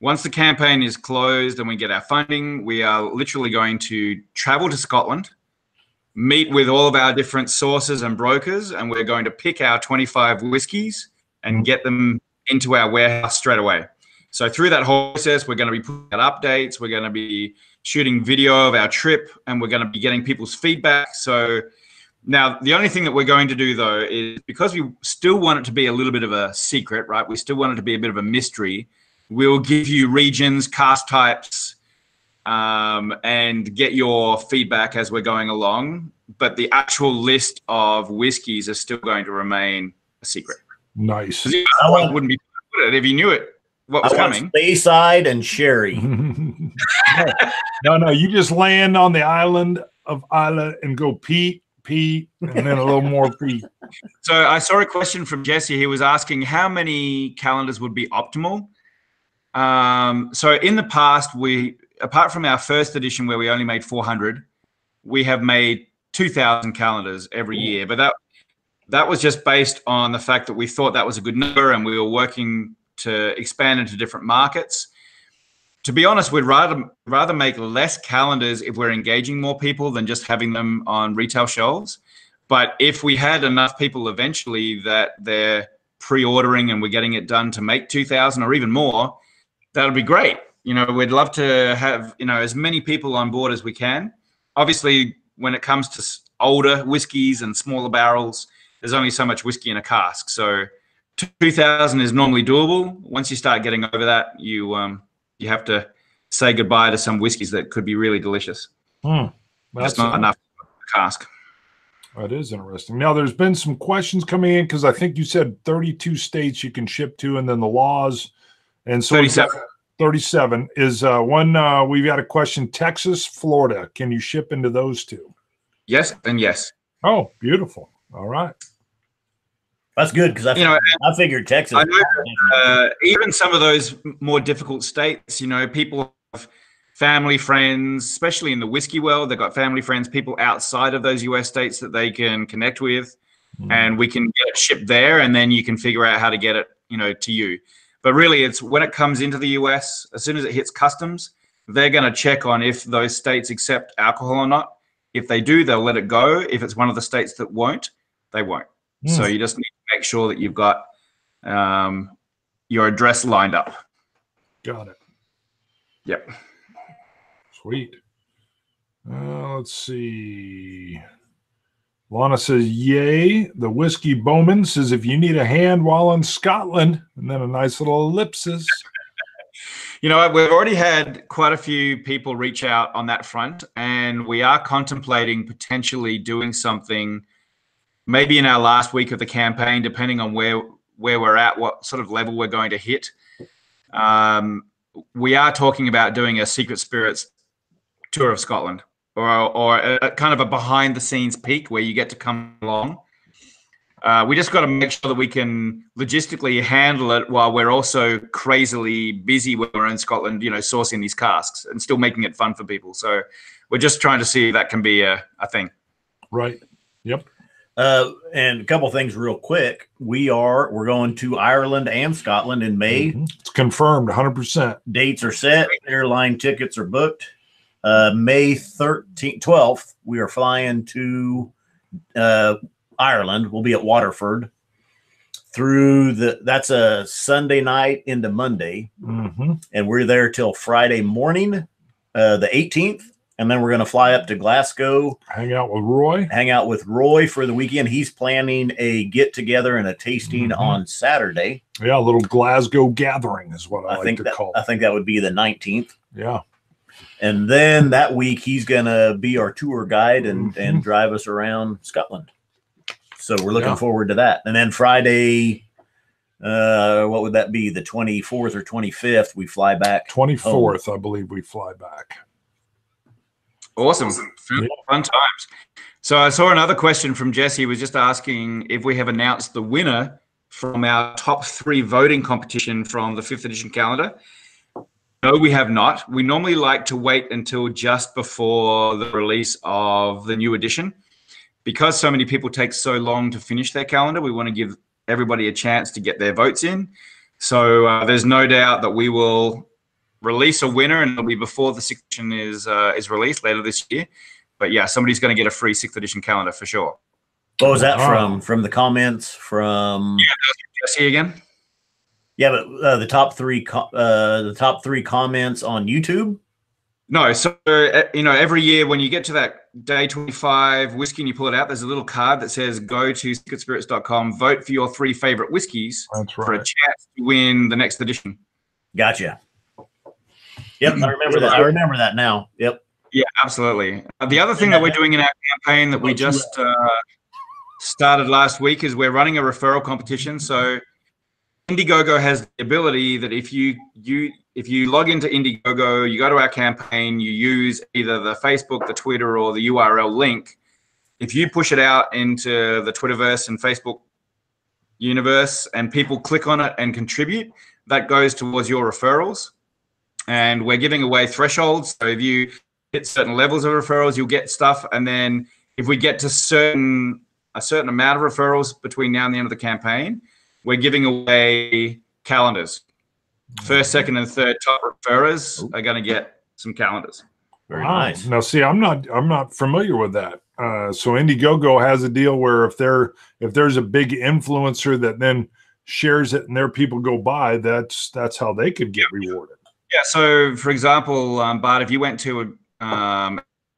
once the campaign is closed and we get our funding, we are literally going to travel to Scotland, meet with all of our different sources and brokers, and we're going to pick our 25 whiskies and get them into our warehouse straight away. So through that whole process, we're going to be putting out updates. We're going to be shooting video of our trip, and we're going to be getting people's feedback. So now the only thing that we're going to do, though, is because we still want it to be a little bit of a secret, right? We still want it to be a bit of a mystery. We'll give you regions, cask types, and get your feedback as we're going along. But the actual list of whiskeys is still going to remain a secret. Nice. I wouldn't be good at it if you knew it. What was coming? Bayside and sherry. No, you just land on the island of Isla and go Pete, and then a little more Pete. So I saw a question from Jesse. He was asking how many calendars would be optimal. So in the past, apart from our first edition where we only made 400, we have made 2,000 calendars every year. But that was just based on the fact that we thought that was a good number, and we were working to expand into different markets. To be honest, we'd rather make less calendars if we're engaging more people than just having them on retail shelves. But if we had enough people eventually that they're pre-ordering and we're getting it done to make 2,000 or even more, that would be great. You know, we'd love to have, you know, as many people on board as we can. Obviously, when it comes to older whiskeys and smaller barrels, there's only so much whiskey in a cask. So 2,000 is normally doable. Once you start getting over that, you have to say goodbye to some whiskeys that could be really delicious. That's not enough cask. That is interesting. Now, there's been some questions coming in because I think you said 32 states you can ship to, and then the laws. And so 37 is one. We've got a question. Texas, Florida. Can you ship into those two? Yes, and yes. Oh, beautiful. All right. That's good because I figured Texas. I know, even some of those more difficult states, you know, people have family, friends, especially in the whiskey world. They've got family, friends, people outside of those US states that they can connect with, and we can get it shipped there, and then you can figure out how to get it, you know, to you. But really, it's when it comes into the US, as soon as it hits customs, they're going to check on if those states accept alcohol or not. If they do, they'll let it go. If it's one of the states that won't, they won't. So you just need to make sure that you've got your address lined up. Got it. Yep. Sweet. Let's see. Lana says, yay. The Whiskey Bowman says, if you need a hand while in Scotland, and then a nice little ellipsis. You know, we've already had quite a few people reach out on that front, and we are contemplating potentially doing something maybe in our last week of the campaign, depending on where we're at, what sort of level we're going to hit. We are talking about doing a Secret Spirits tour of Scotland, or a kind of a behind-the-scenes peek where you get to come along. We just got to make sure that we can logistically handle it while we're also crazily busy when we're in Scotland, you know, sourcing these casks and still making it fun for people. So we're just trying to see if that can be a thing. Right. Yep. And a couple things real quick. We're going to Ireland and Scotland in May. It's confirmed 100%. Dates are set. Airline tickets are booked. May 12th, we are flying to Ireland. We'll be at Waterford that's a Sunday night into Monday. And we're there till Friday morning, the 18th. And then we're going to fly up to Glasgow. Hang out with Roy for the weekend. He's planning a get-together and a tasting on Saturday. Yeah, a little Glasgow gathering is what I like to call it. I think that would be the 19th. Yeah. And then that week, he's going to be our tour guide and drive us around Scotland. So we're looking forward to that. And then Friday, what would that be? The 24th or 25th, we fly back. 24th, I believe we fly back. Awesome. Fun times. So I saw another question from Jesse. He was just asking if we have announced the winner from our top 3 voting competition from the 5th edition calendar. No, we have not. We normally like to wait until just before the release of the new edition. Because so many people take so long to finish their calendar, we want to give everybody a chance to get their votes in. So there's no doubt that we will release a winner, and it'll be before the 6th edition is released later this year. But yeah, somebody's going to get a free 6th edition calendar for sure. What was that from? From the comments from? Yeah, Jesse again. Yeah, but the top three comments on YouTube. No, so you know, every year when you get to that day 25 whiskey and you pull it out, there's a little card that says go to secretspirits.com, vote for your 3 favorite whiskeys for a chance to win the next edition. Gotcha. Yep, I remember that. I remember that now. Yep. Yeah, absolutely. The other thing that we're doing in our campaign that we just started last week is we're running a referral competition. So Indiegogo has the ability that if you log into Indiegogo, you go to our campaign, you use either the Facebook, the Twitter, or the URL link, if you push it out into the Twitterverse and Facebook universe and people click on it and contribute, that goes towards your referrals. And we're giving away thresholds. So if you hit certain levels of referrals, you'll get stuff. And then if we get to a certain amount of referrals between now and the end of the campaign, we're giving away calendars. First, second, and third top referrers are going to get some calendars. Very nice. Now, see, I'm not familiar with that. So Indiegogo has a deal where if there's a big influencer that then shares it and their people go buy, that's how they could get rewarded. Yeah. So, for example, Bart, if you went to a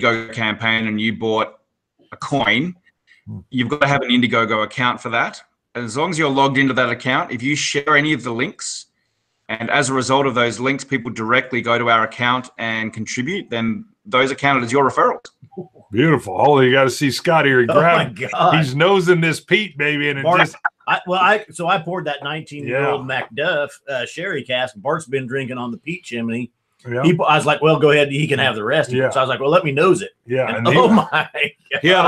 Indiegogo campaign and you bought a coin, you've got to have an Indiegogo account for that. As long as you're logged into that account, if you share any of the links, and as a result of those links, people directly go to our account and contribut, then those are counted as your referrals. Beautiful. Oh, you got to see Scott here. He's nosing this peat, baby, and Bart, I poured that 19-year-old Macduff sherry cask. Bart's been drinking on the peat chimney. Yeah. I was like, well, go ahead. He can have the rest. Yeah. So I was like, well, let me nose it. Yeah. And oh my God. He had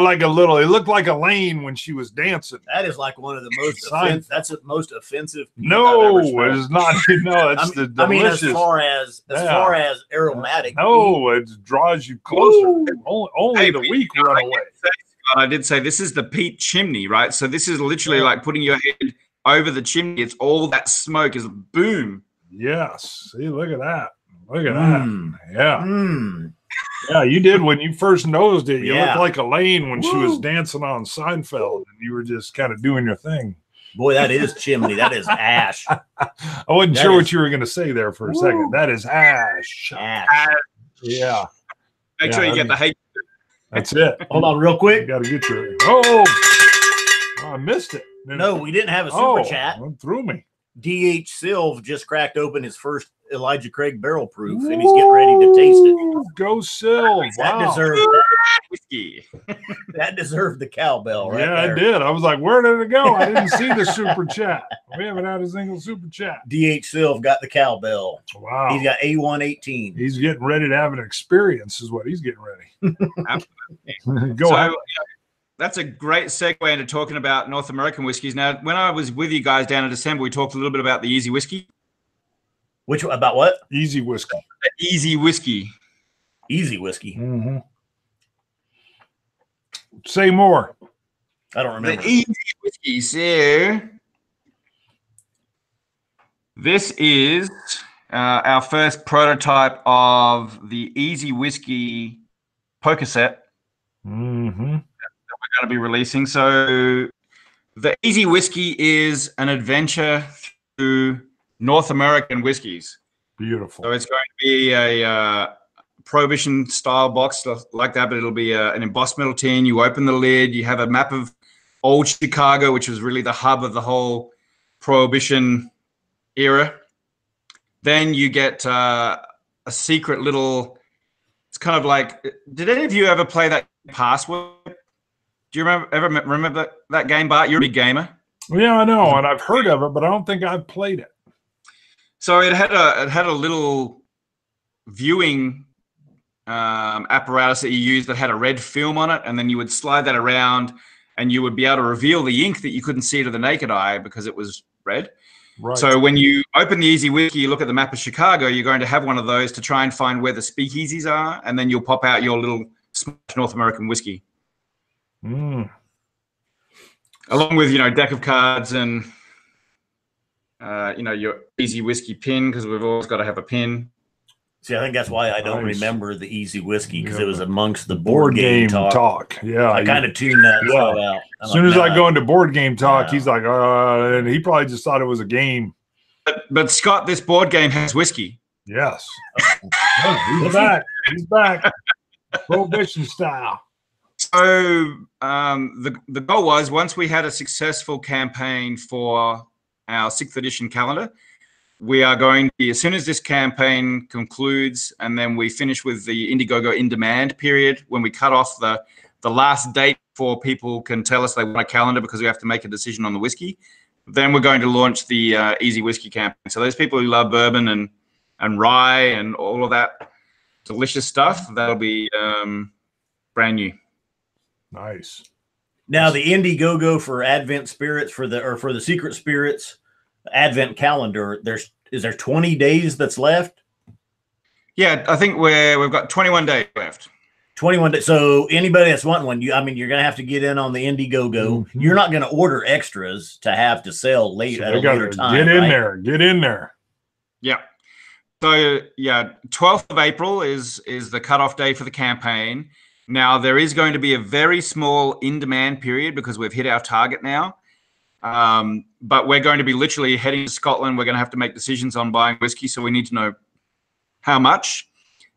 like a little. It looked like Elaine when she was dancing. That is like one of the most. That's the most offensive. No, it is not. No, it's the delicious. I mean, as far as aromatic. No, it draws you closer. Only the weak run away. I did say this is the peat chimney, right? So this is literally like putting your head over the chimney. It's all that smoke is boom. Yes. See, look at that. Look at that. Yeah. Yeah, you did when you first nosed it. You looked like Elaine when she was dancing on Seinfeld, and you were just kind of doing your thing. Boy, that is chimney. That is ash. I wasn't sure what you were going to say there for a second. That is ash. Ash. Yeah. Make sure you get the hate. That's it. Hold on real quick. You got to get your... Oh, I missed it. No, we didn't have a super chat. It threw me. D.H. Silv just cracked open his first Elijah Craig barrel proof, and he's getting ready to taste it. Go Silv! That deserved whiskey. That deserved the cowbell, right? Yeah, there. I did. I was like, where did it go? I didn't see the super chat. We haven't had a single super chat. D.H. Silv got the cowbell. Wow. He's got A118. He's getting ready to have an experience, is what he's getting ready. Absolutely. Go ahead. That's a great segue into talking about North American whiskeys. Now, when I was with you guys down in December, we talked a little bit about the Easy Whiskey. About what? Easy Whiskey. Easy Whiskey. Easy Whiskey. Mm-hmm. Say more. I don't remember. The Easy Whiskey, so this is our first prototype of the Easy Whiskey poker set. Mm-hmm. Going to be releasing. So the Easy Whiskey is an adventure through North American whiskeys. Beautiful. So it's going to be a Prohibition style box like that, but it'll be an embossed metal tin. You open the lid, you have a map of old Chicago, which was really the hub of the whole Prohibition era. Then you get a secret little, it's kind of like, did any of you ever play that Password? Do you remember that game, Bart? You're a big gamer. Yeah, I know, and I've heard of it, but I don't think I've played it. So it had a little viewing apparatus that you used that had a red film on it, and then you would slide that around, and you would be able to reveal the ink that you couldn't see to the naked eye because it was red. Right. So when you open the Easy Whiskey, you look at the map of Chicago, you're going to have one of those to try and find where the speakeasies are, and then you'll pop out your little North American whiskey. Mm. Along with, deck of cards and, your Easy Whiskey pin, because we've always got to have a pin. See, I think that's why I don't remember the Easy Whiskey, because it was amongst the board game talk. Yeah. I kind of tuned that stuff out. As soon as I go into board game talk, he's like, and he probably just thought it was a game. But Scott, this board game has whiskey. Yes. He's back. He's back. Prohibition style. So the goal was, once we had a successful campaign for our 6th edition calendar, we are going to be, as soon as this campaign concludes and then we finish with the Indiegogo in demand period, when we cut off the last date for people can tell us they want a calendar because we have to make a decision on the whiskey, then we're going to launch the Easy Whiskey campaign. So those people who love bourbon and rye and all of that delicious stuff, that'll be brand new. Nice. Now the Indiegogo for Advent Spirits for the Secret Spirits Advent calendar. Is there 20 days that's left? Yeah, I think we've got 21 days left. 21 days. So anybody that's wanting one, you're going to have to get in on the Indiegogo. Mm-hmm. You're not going to order extras to have to sell later at a later time. Get in there. Get in there. Yeah. So yeah, 12th of April is the cutoff day for the campaign. Now there is going to be a very small in-demand period because we've hit our target now. But we're going to be literally heading to Scotland. We're going to have to make decisions on buying whiskey, so we need to know how much.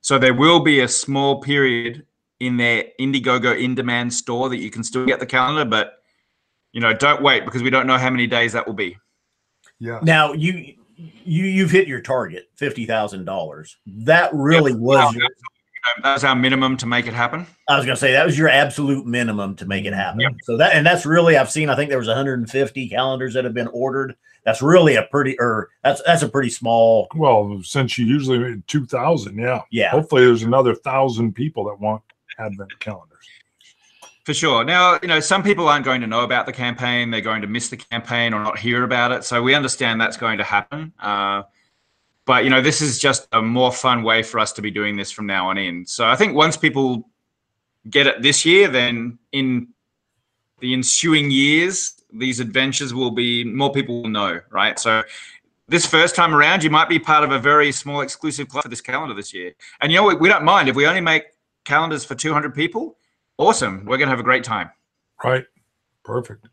So there will be a small period in their Indiegogo in-demand store that you can still get the calendar, but don't wait because we don't know how many days that will be. Yeah. Now you've hit your target, $50,000. That really was that's our minimum to make it happen. I was going to say that was your absolute minimum to make it happen. Yep. So that's really, I think there was 150 calendars that have been ordered. That's really that's a pretty small. Well, since you usually 2,000, yeah. Yeah. Hopefully there's another 1,000 people that want Advent calendars. For sure. Now, some people aren't going to know about the campaign. They're going to miss the campaign or not hear about it. So we understand that's going to happen. But, this is just a more fun way for us to be doing this from now on in. So I think once people get it this year, then in the ensuing years, these adventures will be, more people will know, right? So this first time around, you might be part of a very small exclusive club for this calendar this year. And we don't mind. If we only make calendars for 200 people, awesome. We're going to have a great time. Right. Perfect.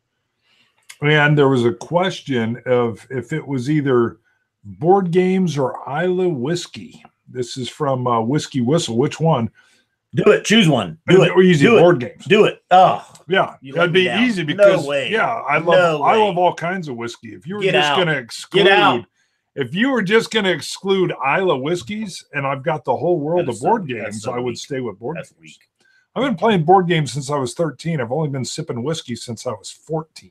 And there was a question of if it was either board games or Isla whiskey. This is from Whiskey Whistle. Which one? Do it. Choose one. Do it. Easy. Do board games. Do it. Oh, yeah. That'd be easy because I love all kinds of whiskey. If you were just going to exclude, if you were just going to exclude Isla whiskeys, and I've got the whole world of board games, I would stay with board games. Weak. I've been playing board games since I was 13. I've only been sipping whiskey since I was 14.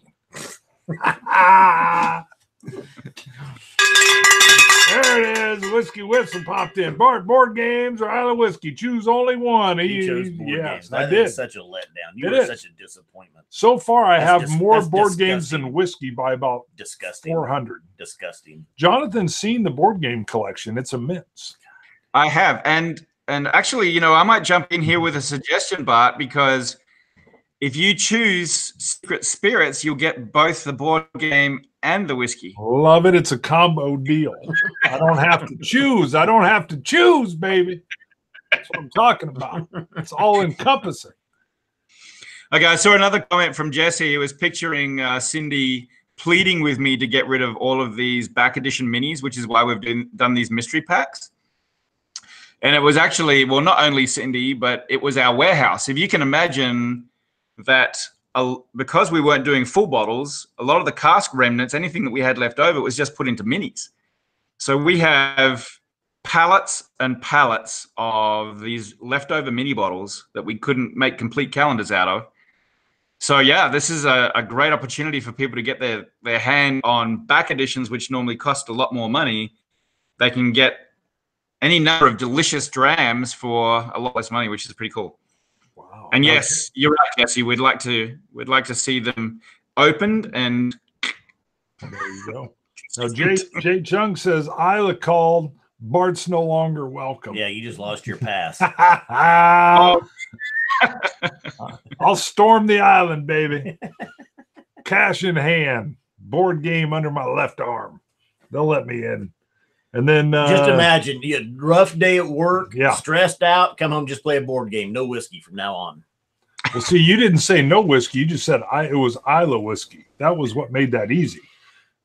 There it is. Whiskey Whistle popped in. Board games or Isla whiskey. Choose only one. He chose board games. I did. Is such a letdown. You were such a disappointment. So far, I have more board games than whiskey by about 400. Disgusting. Jonathan's seen the board game collection. It's immense. I have. And actually, I might jump in here with a suggestion, Bart, because if you choose Secret Spirits, you'll get both the board game and the whiskey. Love it. It's a combo deal. I don't have to choose. Baby. That's what I'm talking about. It's all encompassing. Okay, I saw another comment from Jesse. He was picturing Cindy pleading with me to get rid of all of these back edition minis, which is why we've done these mystery packs. And it was actually, well, not only Cindy, but it was our warehouse. If you can imagine that because we weren't doing full bottles, a lot of the cask remnants, anything that we had left over was just put into minis. So we have pallets and pallets of these leftover mini bottles that we couldn't make complete calendars out of. So yeah, this is a great opportunity for people to get their hand on back editions, which normally cost a lot more money. They can get any number of delicious drams for a lot less money, which is pretty cool. Wow. And yes, you're right, Jesse. We'd like to see them opened and there you go. Now Jay Chung says Isla called, Bart's no longer welcome. Yeah, you just lost your pass. I'll storm the island, baby. Cash in hand, board game under my left arm. They'll let me in. And then just imagine you had a rough day at work, yeah, stressed out, come home, just play a board game. No whiskey from now on. Well, see, you didn't say no whiskey. You just said it was Isla whiskey. That was what made that easy.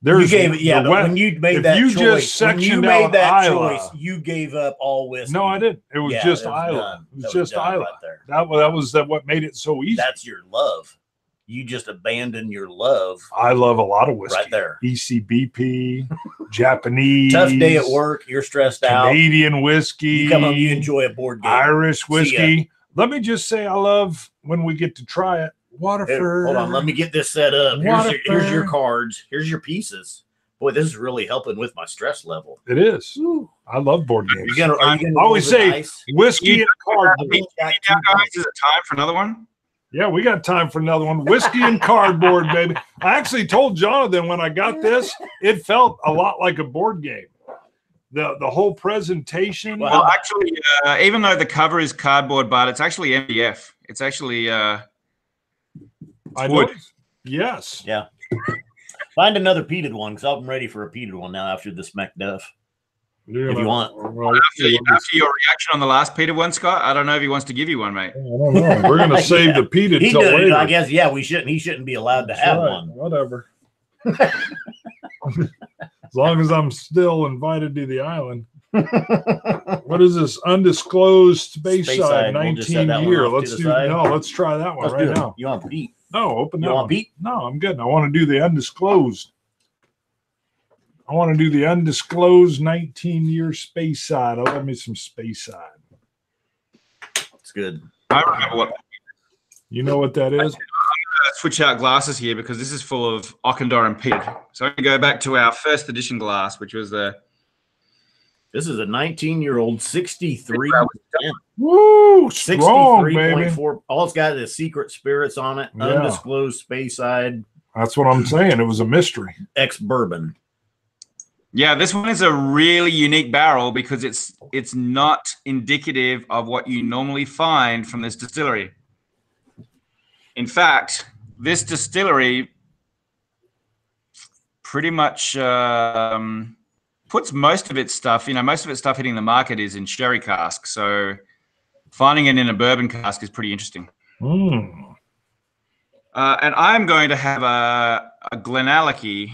You gave it, yeah. But when you made that choice, you gave up all whiskey. No, I didn't. It was just Isla. It was just Isla. Right there. That was what made it so easy. That's your love. You just abandon your love. I love a lot of whiskey. Right there. ECBP, Japanese. Tough day at work. You're stressed out. Canadian whiskey. You come home, you enjoy a board game. Irish whiskey. Let me just say I love when we get to try it. Waterford. Hold on. Let me get this set up. Here's your cards. Here's your pieces. Boy, this is really helping with my stress level. It is. Ooh. I love board games. I always say whiskey and card. Is it time for another one? Yeah, we got time for another one. Whiskey and cardboard, baby. I actually told Jonathan when I got this, it felt a lot like a board game. The whole presentation. Well, actually, even though the cover is cardboard, but it's actually MDF. It's actually wood. Yes. Yeah. Find another peated one because I'm ready for a peated one now after this Macduff. Yeah, if you want. After your reaction on the last peated one, Scott, I don't know if he wants to give you one, mate. I don't know. We're going to save the peated till later. I guess, yeah, we shouldn't. He shouldn't be allowed to have one. Whatever. As long as I'm still invited to the island. What is this? Undisclosed space side 19 year. Let's try that one right now. You want Pete? No, open that. You want Pete? No, I'm good. I want to do the undisclosed. I want to do the undisclosed 19-year space side. I love me some space side. It's good. I remember what. You know what that is? I'm going to switch out glasses here because this is full of Ockendor and peated. So I'm going to go back to our first edition glass, which was the. This is a 19-year-old 63. Woo! Strong, 63.4. All it's got is secret spirits on it. Yeah. Undisclosed space side. That's what I'm saying. It was a mystery. Ex-bourbon. Yeah, this one is a really unique barrel because it's not indicative of what you normally find from this distillery. In fact, this distillery pretty much puts most of its stuff, hitting the market is in sherry cask. So finding it in a bourbon cask is pretty interesting. Mm. And I'm going to have a Glenallachie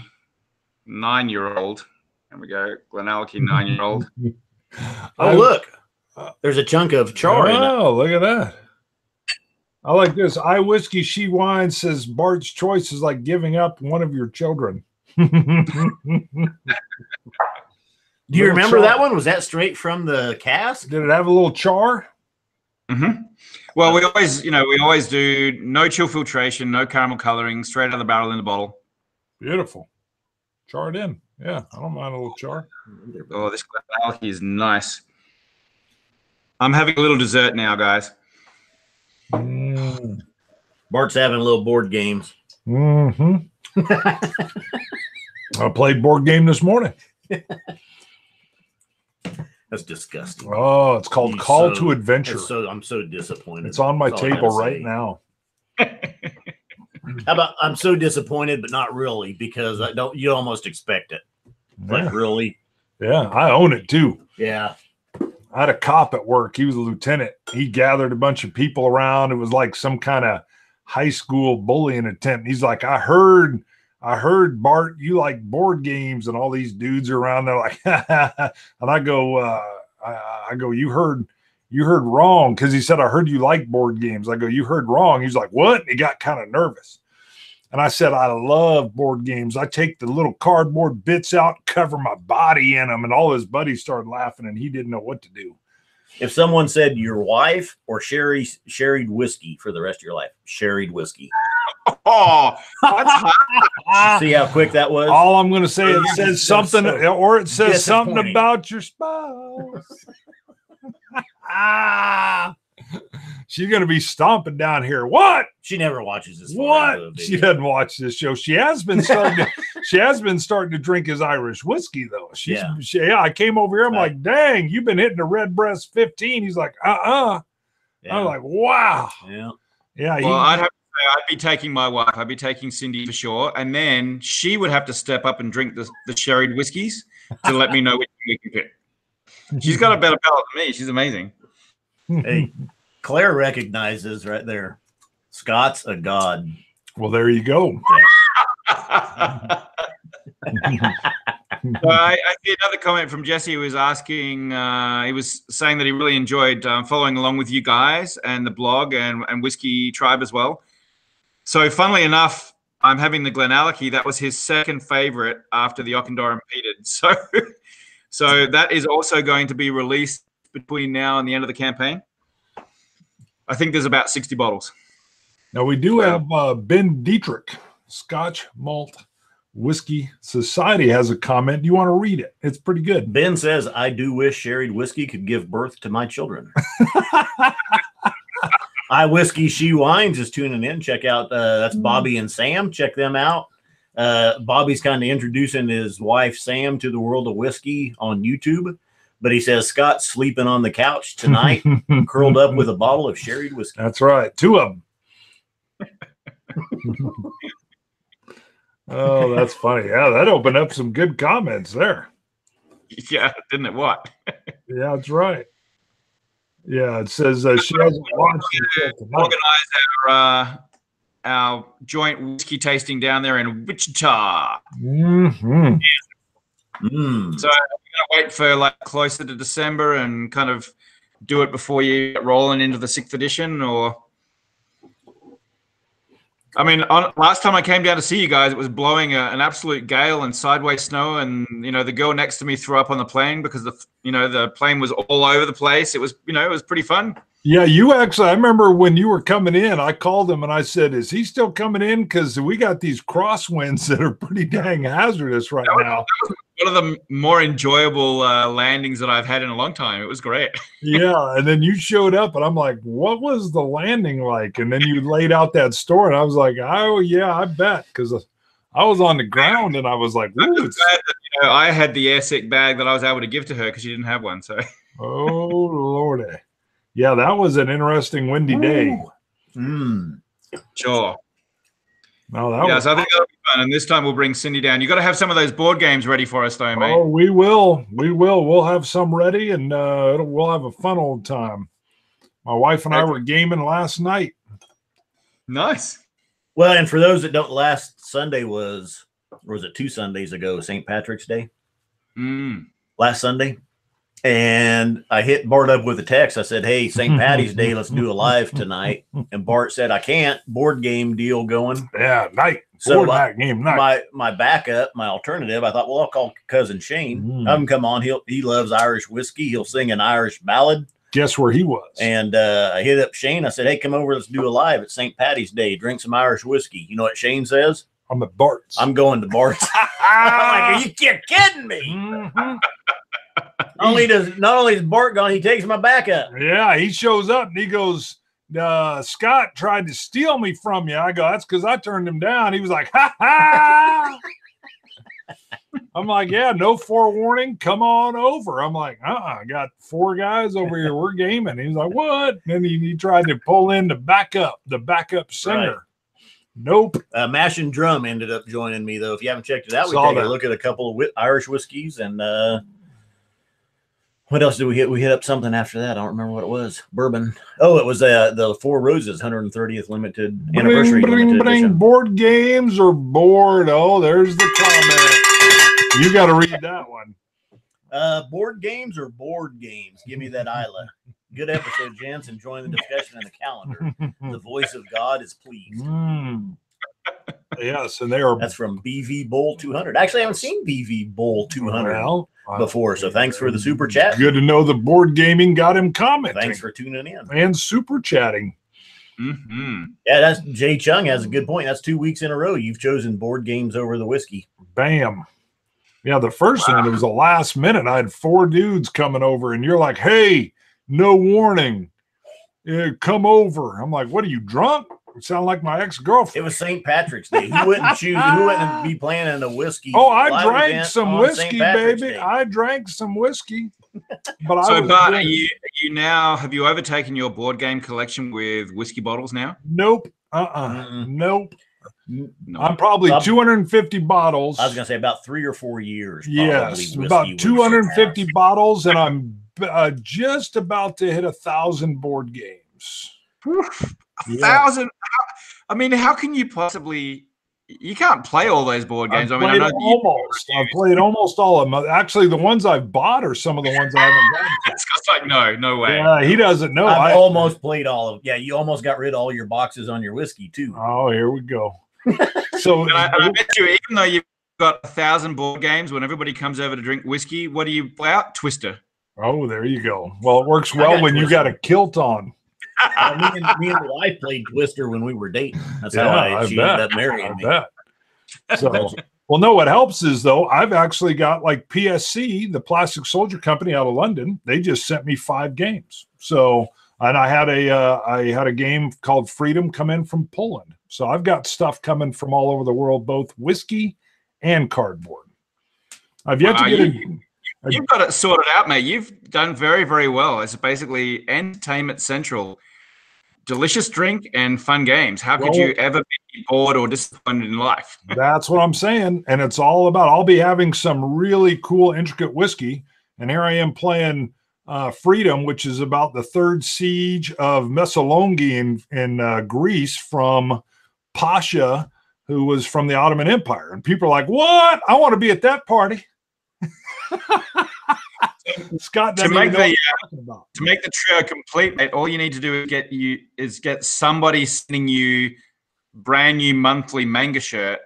9-year-old. There we go, Glenallachie 9-year-old. Oh, look. There's a chunk of char in it. Oh, look at that. I like this. I Whiskey, She Wine says Bart's choice is like giving up one of your children. Do you remember that one? Was that straight from the cask? Did it have a little char? Mm-hmm. Well, we always do no chill filtration, no caramel coloring, straight out of the barrel in the bottle. Beautiful. Charred in. Yeah, I don't mind a little char. Oh, this Glenallachie is nice. I'm having a little dessert now, guys. Bart's having a little board games. Mm-hmm. I played board game this morning. That's disgusting. Oh, it's called Call to Adventure. I'm so disappointed. It's on my table right now. How about I'm so disappointed, but not really, because you almost expect it. Yeah. Like, really? Yeah, I own it too. Yeah. I had a cop at work. He was a lieutenant. He gathered a bunch of people around. It was like some kind of high school bullying attempt. He's like, I heard, Bart, you like board games, and all these dudes are around there like, and I go, you heard wrong, because he said, I heard you like board games. I go, you heard wrong. He's like, what? And he got kind of nervous. And I said, I love board games. I take the little cardboard bits out, cover my body in them. And all his buddies started laughing, and he didn't know what to do. If someone said your wife or sherried whiskey for the rest of your life, sherried whiskey. Oh, that's hot. See how quick that was? All I'm going to say, it says something, or it says something about your spouse. She's going to be stomping down here. What? She never watches this. What? She doesn't watch this show. She has been starting to drink his Irish whiskey though. I came over here. I'm like, dang, you've been hitting a red breast 15. He's like, Yeah. I'm like, wow. Yeah. Yeah. Well, I'd have to say I'd be taking my wife. I'd be taking Cindy for sure. And then she would have to step up and drink the sherried whiskeys to let me know which we can pick. She's got a better palate than me. She's amazing. Hey, Claire recognizes right there. Scott's a god. Well, there you go. Yeah. So I see another comment from Jesse, who was asking, he was saying that he really enjoyed following along with you guys and the blog and Whiskey Tribe as well. So funnily enough, I'm having the Glenallachie. That was his second favorite after the Ockendor and peated. So that is also going to be released between now and the end of the campaign. I think there's about 60 bottles. Now we do have Ben Dietrich, Scotch Malt Whiskey Society, has a comment. Do you want to read it? It's pretty good. Ben says, I do wish sherried whiskey could give birth to my children. I Whiskey She Wines is tuning in. Check out that's Bobby and Sam. Check them out. Bobby's kind of introducing his wife Sam to the world of whiskey on YouTube. But he says Scott's sleeping on the couch tonight, curled up with a bottle of sherried whiskey. That's right. 2 of them. Oh, that's funny. Yeah, that opened up some good comments there. Yeah, didn't it? What? Yeah, that's right. Yeah, it says she hasn't watched it. Organize our joint whiskey tasting down there in Wichita. Mm-hmm. So we're gonna wait for like closer to December and kind of do it before you get rolling into the 6th edition, or I mean, last time I came down to see you guys, it was blowing an absolute gale and sideways snow, and the girl next to me threw up on the plane because the plane was all over the place. It was it was pretty fun. Yeah, you actually, I remember when you were coming in, I called him and I said, "Is he still coming in? Because we got these crosswinds that are pretty dang hazardous right now." That was one of the more enjoyable landings that I've had in a long time. It was great. Yeah, and then you showed up, and I'm like, "What was the landing like?" And then you laid out that story, and I was like, "Oh yeah, I bet," because I was on the ground, and I was like, I'm glad that, I had the airsick bag that I was able to give to her because she didn't have one. So, oh Lordy. Yeah, that was an interesting windy day. Sure. No, so I think that'll be fun. And this time we'll bring Cindy down. You got to have some of those board games ready for us, though, mate. Oh, we will. We'll have some ready, and we'll have a fun old time. My wife and I were gaming last night. Nice. Well, and for those that don't, last Sunday was 2 Sundays ago, St. Patrick's Day? Last Sunday. And I hit Bart up with a text. I said, "Hey, St. Patty's Day, let's do a live tonight." And Bart said, "I can't. Board game deal going." Yeah, night. So game night. My backup, my alternative, I thought, well, I'll call cousin Shane. Have him come on. He loves Irish whiskey. He'll sing an Irish ballad. Guess where he was? And I hit up Shane. I said, "Hey, come over. Let's do a live at St. Patty's Day. Drink some Irish whiskey." You know what Shane says? I'm at Bart's. I'm going to Bart's. I'm like, you're kidding me? Mm-hmm. Not only is Bart gone, he takes my backup. Yeah, he shows up and he goes, "Scott tried to steal me from you." I go, "That's because I turned him down." He was like, "Ha ha." I'm like, "Yeah, no forewarning. Come on over." I'm like, I got 4 guys over here. We're gaming. He's like, "What?" And then he tried to pull in the backup singer. Right. Nope. Mash and Drum ended up joining me, though. If you haven't checked it out, we take a look at a couple of Irish whiskeys. And what else did we hit? We hit up something after that. I don't remember what it was. Bourbon. Oh, it was the Four Roses 130th limited anniversary. Limited edition. Board games or board? Oh, there's the comment. You got to read that one. Board games or board games? Give me that Isla. Good episode, gents. Enjoying the discussion and the calendar. The voice of God is pleased. Yes, and they are. That's from BV Bowl 200. Actually, I haven't seen BV Bowl 200 before, so thanks for the super chat. Good to know the board gaming got him commenting. Thanks for tuning in and super chatting. Yeah, that's Jay Chung has a good point. That's 2 weeks in a row you've chosen board games over the whiskey. Bam. Yeah, the first one, it was a last minute. I had 4 dudes coming over, and you're like, "Hey, no warning, come over." I'm like, "What are you, drunk?" It sounded like my ex-girlfriend. It was St. Patrick's Day. Who wouldn't be planning a whiskey? Oh, I drank some whiskey, baby. Day. I drank some whiskey. But so, Bart, have you overtaken your board game collection with whiskey bottles now? Nope. Nope. No. I'm probably 250 bottles. I was going to say about 3 or 4 years. Yes, about 250 bottles, and I'm just about to hit 1,000 board games. 1,000? I mean, how can you possibly? You can't play all those board games. I've played almost all of them. Actually, the ones I've bought are some of the ones I haven't gotten. It's like no way. Yeah, he doesn't know. I've almost played all of them. Yeah, you almost got rid of all your boxes on your whiskey too. Oh, here we go. So I bet you, even though you've got 1,000 board games, when everybody comes over to drink whiskey, what do you play out? Twister. Oh, there you go. Well, it works well when you got a kilt on. Me and the wife played Twister when we were dating. That's how she ended up marrying me. So, well, no, what helps is, though, I've actually got like PSC, the Plastic Soldier Company out of London. They just sent me 5 games. So And I had a game called Freedom come in from Poland. So I've got stuff coming from all over the world, both whiskey and cardboard. I've yet to get You've got it sorted out, mate. You've done very, very well. It's basically entertainment central. Delicious drink and fun games. How could you ever be bored or disappointed in life? That's what I'm saying. And it's all about, I'll be having some really cool, intricate whiskey. And here I am playing Freedom, which is about the third siege of Messaloniki in Greece from Pasha, who was from the Ottoman Empire. And people are like, what? I want to be at that party. Scott, to make the trio complete, mate, all you need to do is get somebody sending you brand new monthly manga shirt.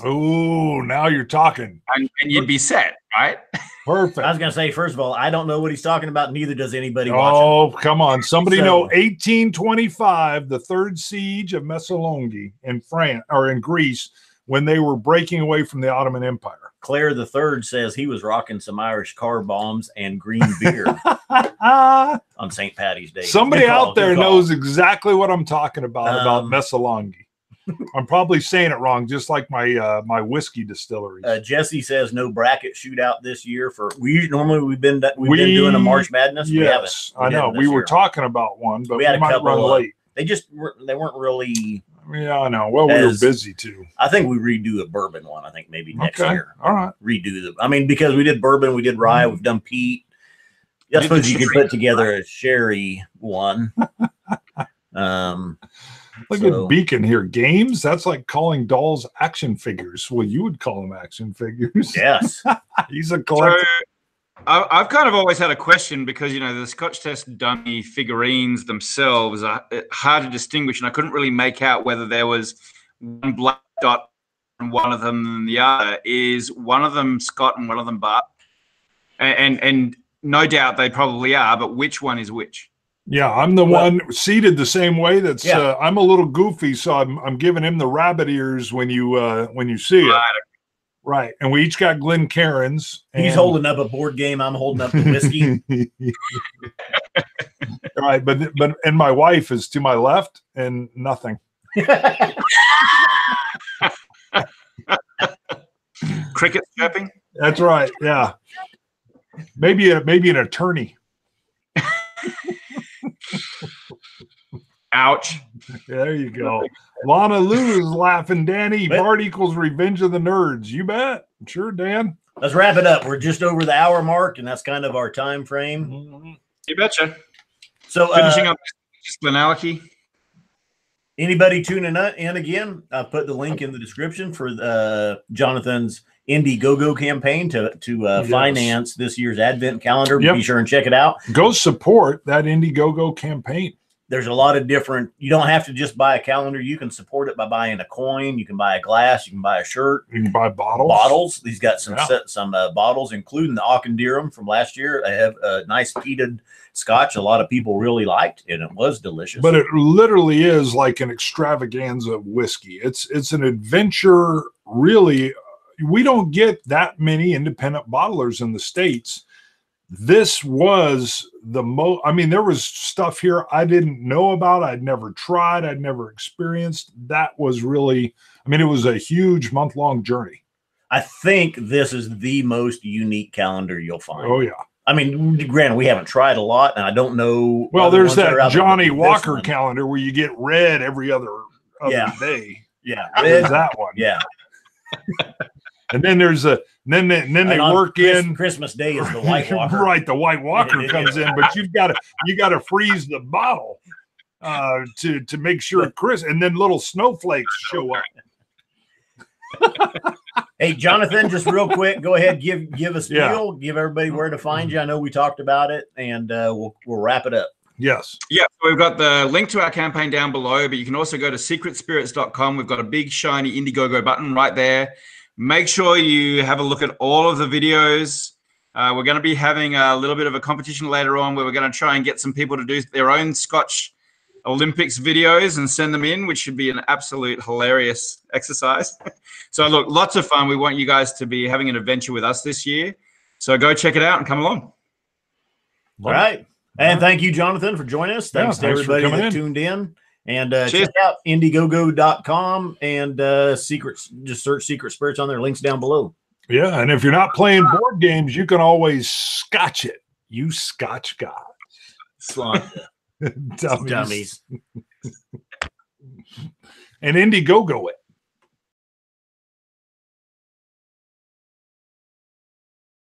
Oh, now you're talking. And you'd be set, right? Perfect. I was going to say, first of all, I don't know what he's talking about. Neither does anybody watching. Oh, come on. Somebody know 1825, the third siege of Messaloniki in France or in Greece, when they were breaking away from the Ottoman Empire. Claire III says he was rocking some Irish car bombs and green beer on St. Patty's Day. Somebody out there knows exactly what I'm talking about Messaloniki. I'm probably saying it wrong, just like my my whiskey distilleries. Jesse says no bracket shootout this year. We've been doing a March Madness. Yes, I know. We were talking about one, but we had a couple run late. They weren't really. Yeah, I know. Well, we were busy too. I think we redo a bourbon one. I think maybe next year. All right. Because we did bourbon, we did rye, we've done peat. I suppose you could put together a sherry one. Look at Beacon here. Games? That's like calling dolls action figures. Well, you would call them action figures. Yes. He's a collector. So, I've kind of always had a question because, the Scotch test dummy figurines themselves are hard to distinguish, and I couldn't really make out whether there was one black dot on one of them than the other. Is one of them Scott and one of them Bart? And no doubt they probably are, but which one is which? Yeah, I'm the one seated the same way. I'm a little goofy, so I'm giving him the rabbit ears when you see it. Right, and we each got Glencairns. He's holding up a board game. I'm holding up the whiskey. Right, but my wife is to my left and nothing. Cricket chirping. That's right. Yeah, maybe an attorney. Ouch. There you go. Lana Lou is laughing, Danny. Bart equals Revenge of the Nerds. You bet. Sure, Dan. Let's wrap it up. We're just over the hour mark, and that's kind of our time frame. You betcha. So finishing up Glenallachie. Anybody tuning in again, I put the link in the description for Jonathan's Indiegogo campaign to finance this year's Advent calendar. Yep. Be sure and check it out. Go support that Indiegogo campaign. There's a lot of different, you don't have to just buy a calendar. You can support it by buying a coin. You can buy a glass. You can buy a shirt. You can buy bottles. Bottles. He's got some bottles, including the Auchendirham from last year. I have a nice peated Scotch a lot of people really liked, and it was delicious. But it literally is like an extravaganza of whiskey. It's an adventure, really. We don't get that many independent bottlers in the States. This was the most, there was stuff here I didn't know about. I'd never tried. I'd never experienced. That was really, it was a huge month-long journey. I think this is the most unique calendar you'll find. Oh, yeah. Granted, we haven't tried a lot, and I don't know. Well, there's that Johnny Walker calendar where you get red every other day. Yeah. There's that one. Yeah. And then there's then they work in Christmas Day is the White Walker. Right, the White Walker comes in, but you got to freeze the bottle to make sure and then little snowflakes show up. Hey, Jonathan, just real quick, go ahead, give us give everybody where to find you. I know we talked about it, and we'll wrap it up. Yes. Yeah, so we've got the link to our campaign down below, but you can also go to secretspirits.com. We've got a big shiny Indiegogo button right there. Make sure you have a look at all of the videos. We're going to be having a little bit of a competition later on where we're going to try and get some people to do their own Scotch Olympics videos and send them in, which should be an absolute hilarious exercise. So look, lots of fun. We want you guys to be having an adventure with us this year. So go check it out and come along. All right. And thank you, Jonathan, for joining us. Thanks to everybody that tuned in. And check out Indiegogo.com and just search Secret Spirits on there. Links down below. Yeah, and if you're not playing board games, you can always Scotch it. You Scotch guys. Dummies. And Indiegogo it.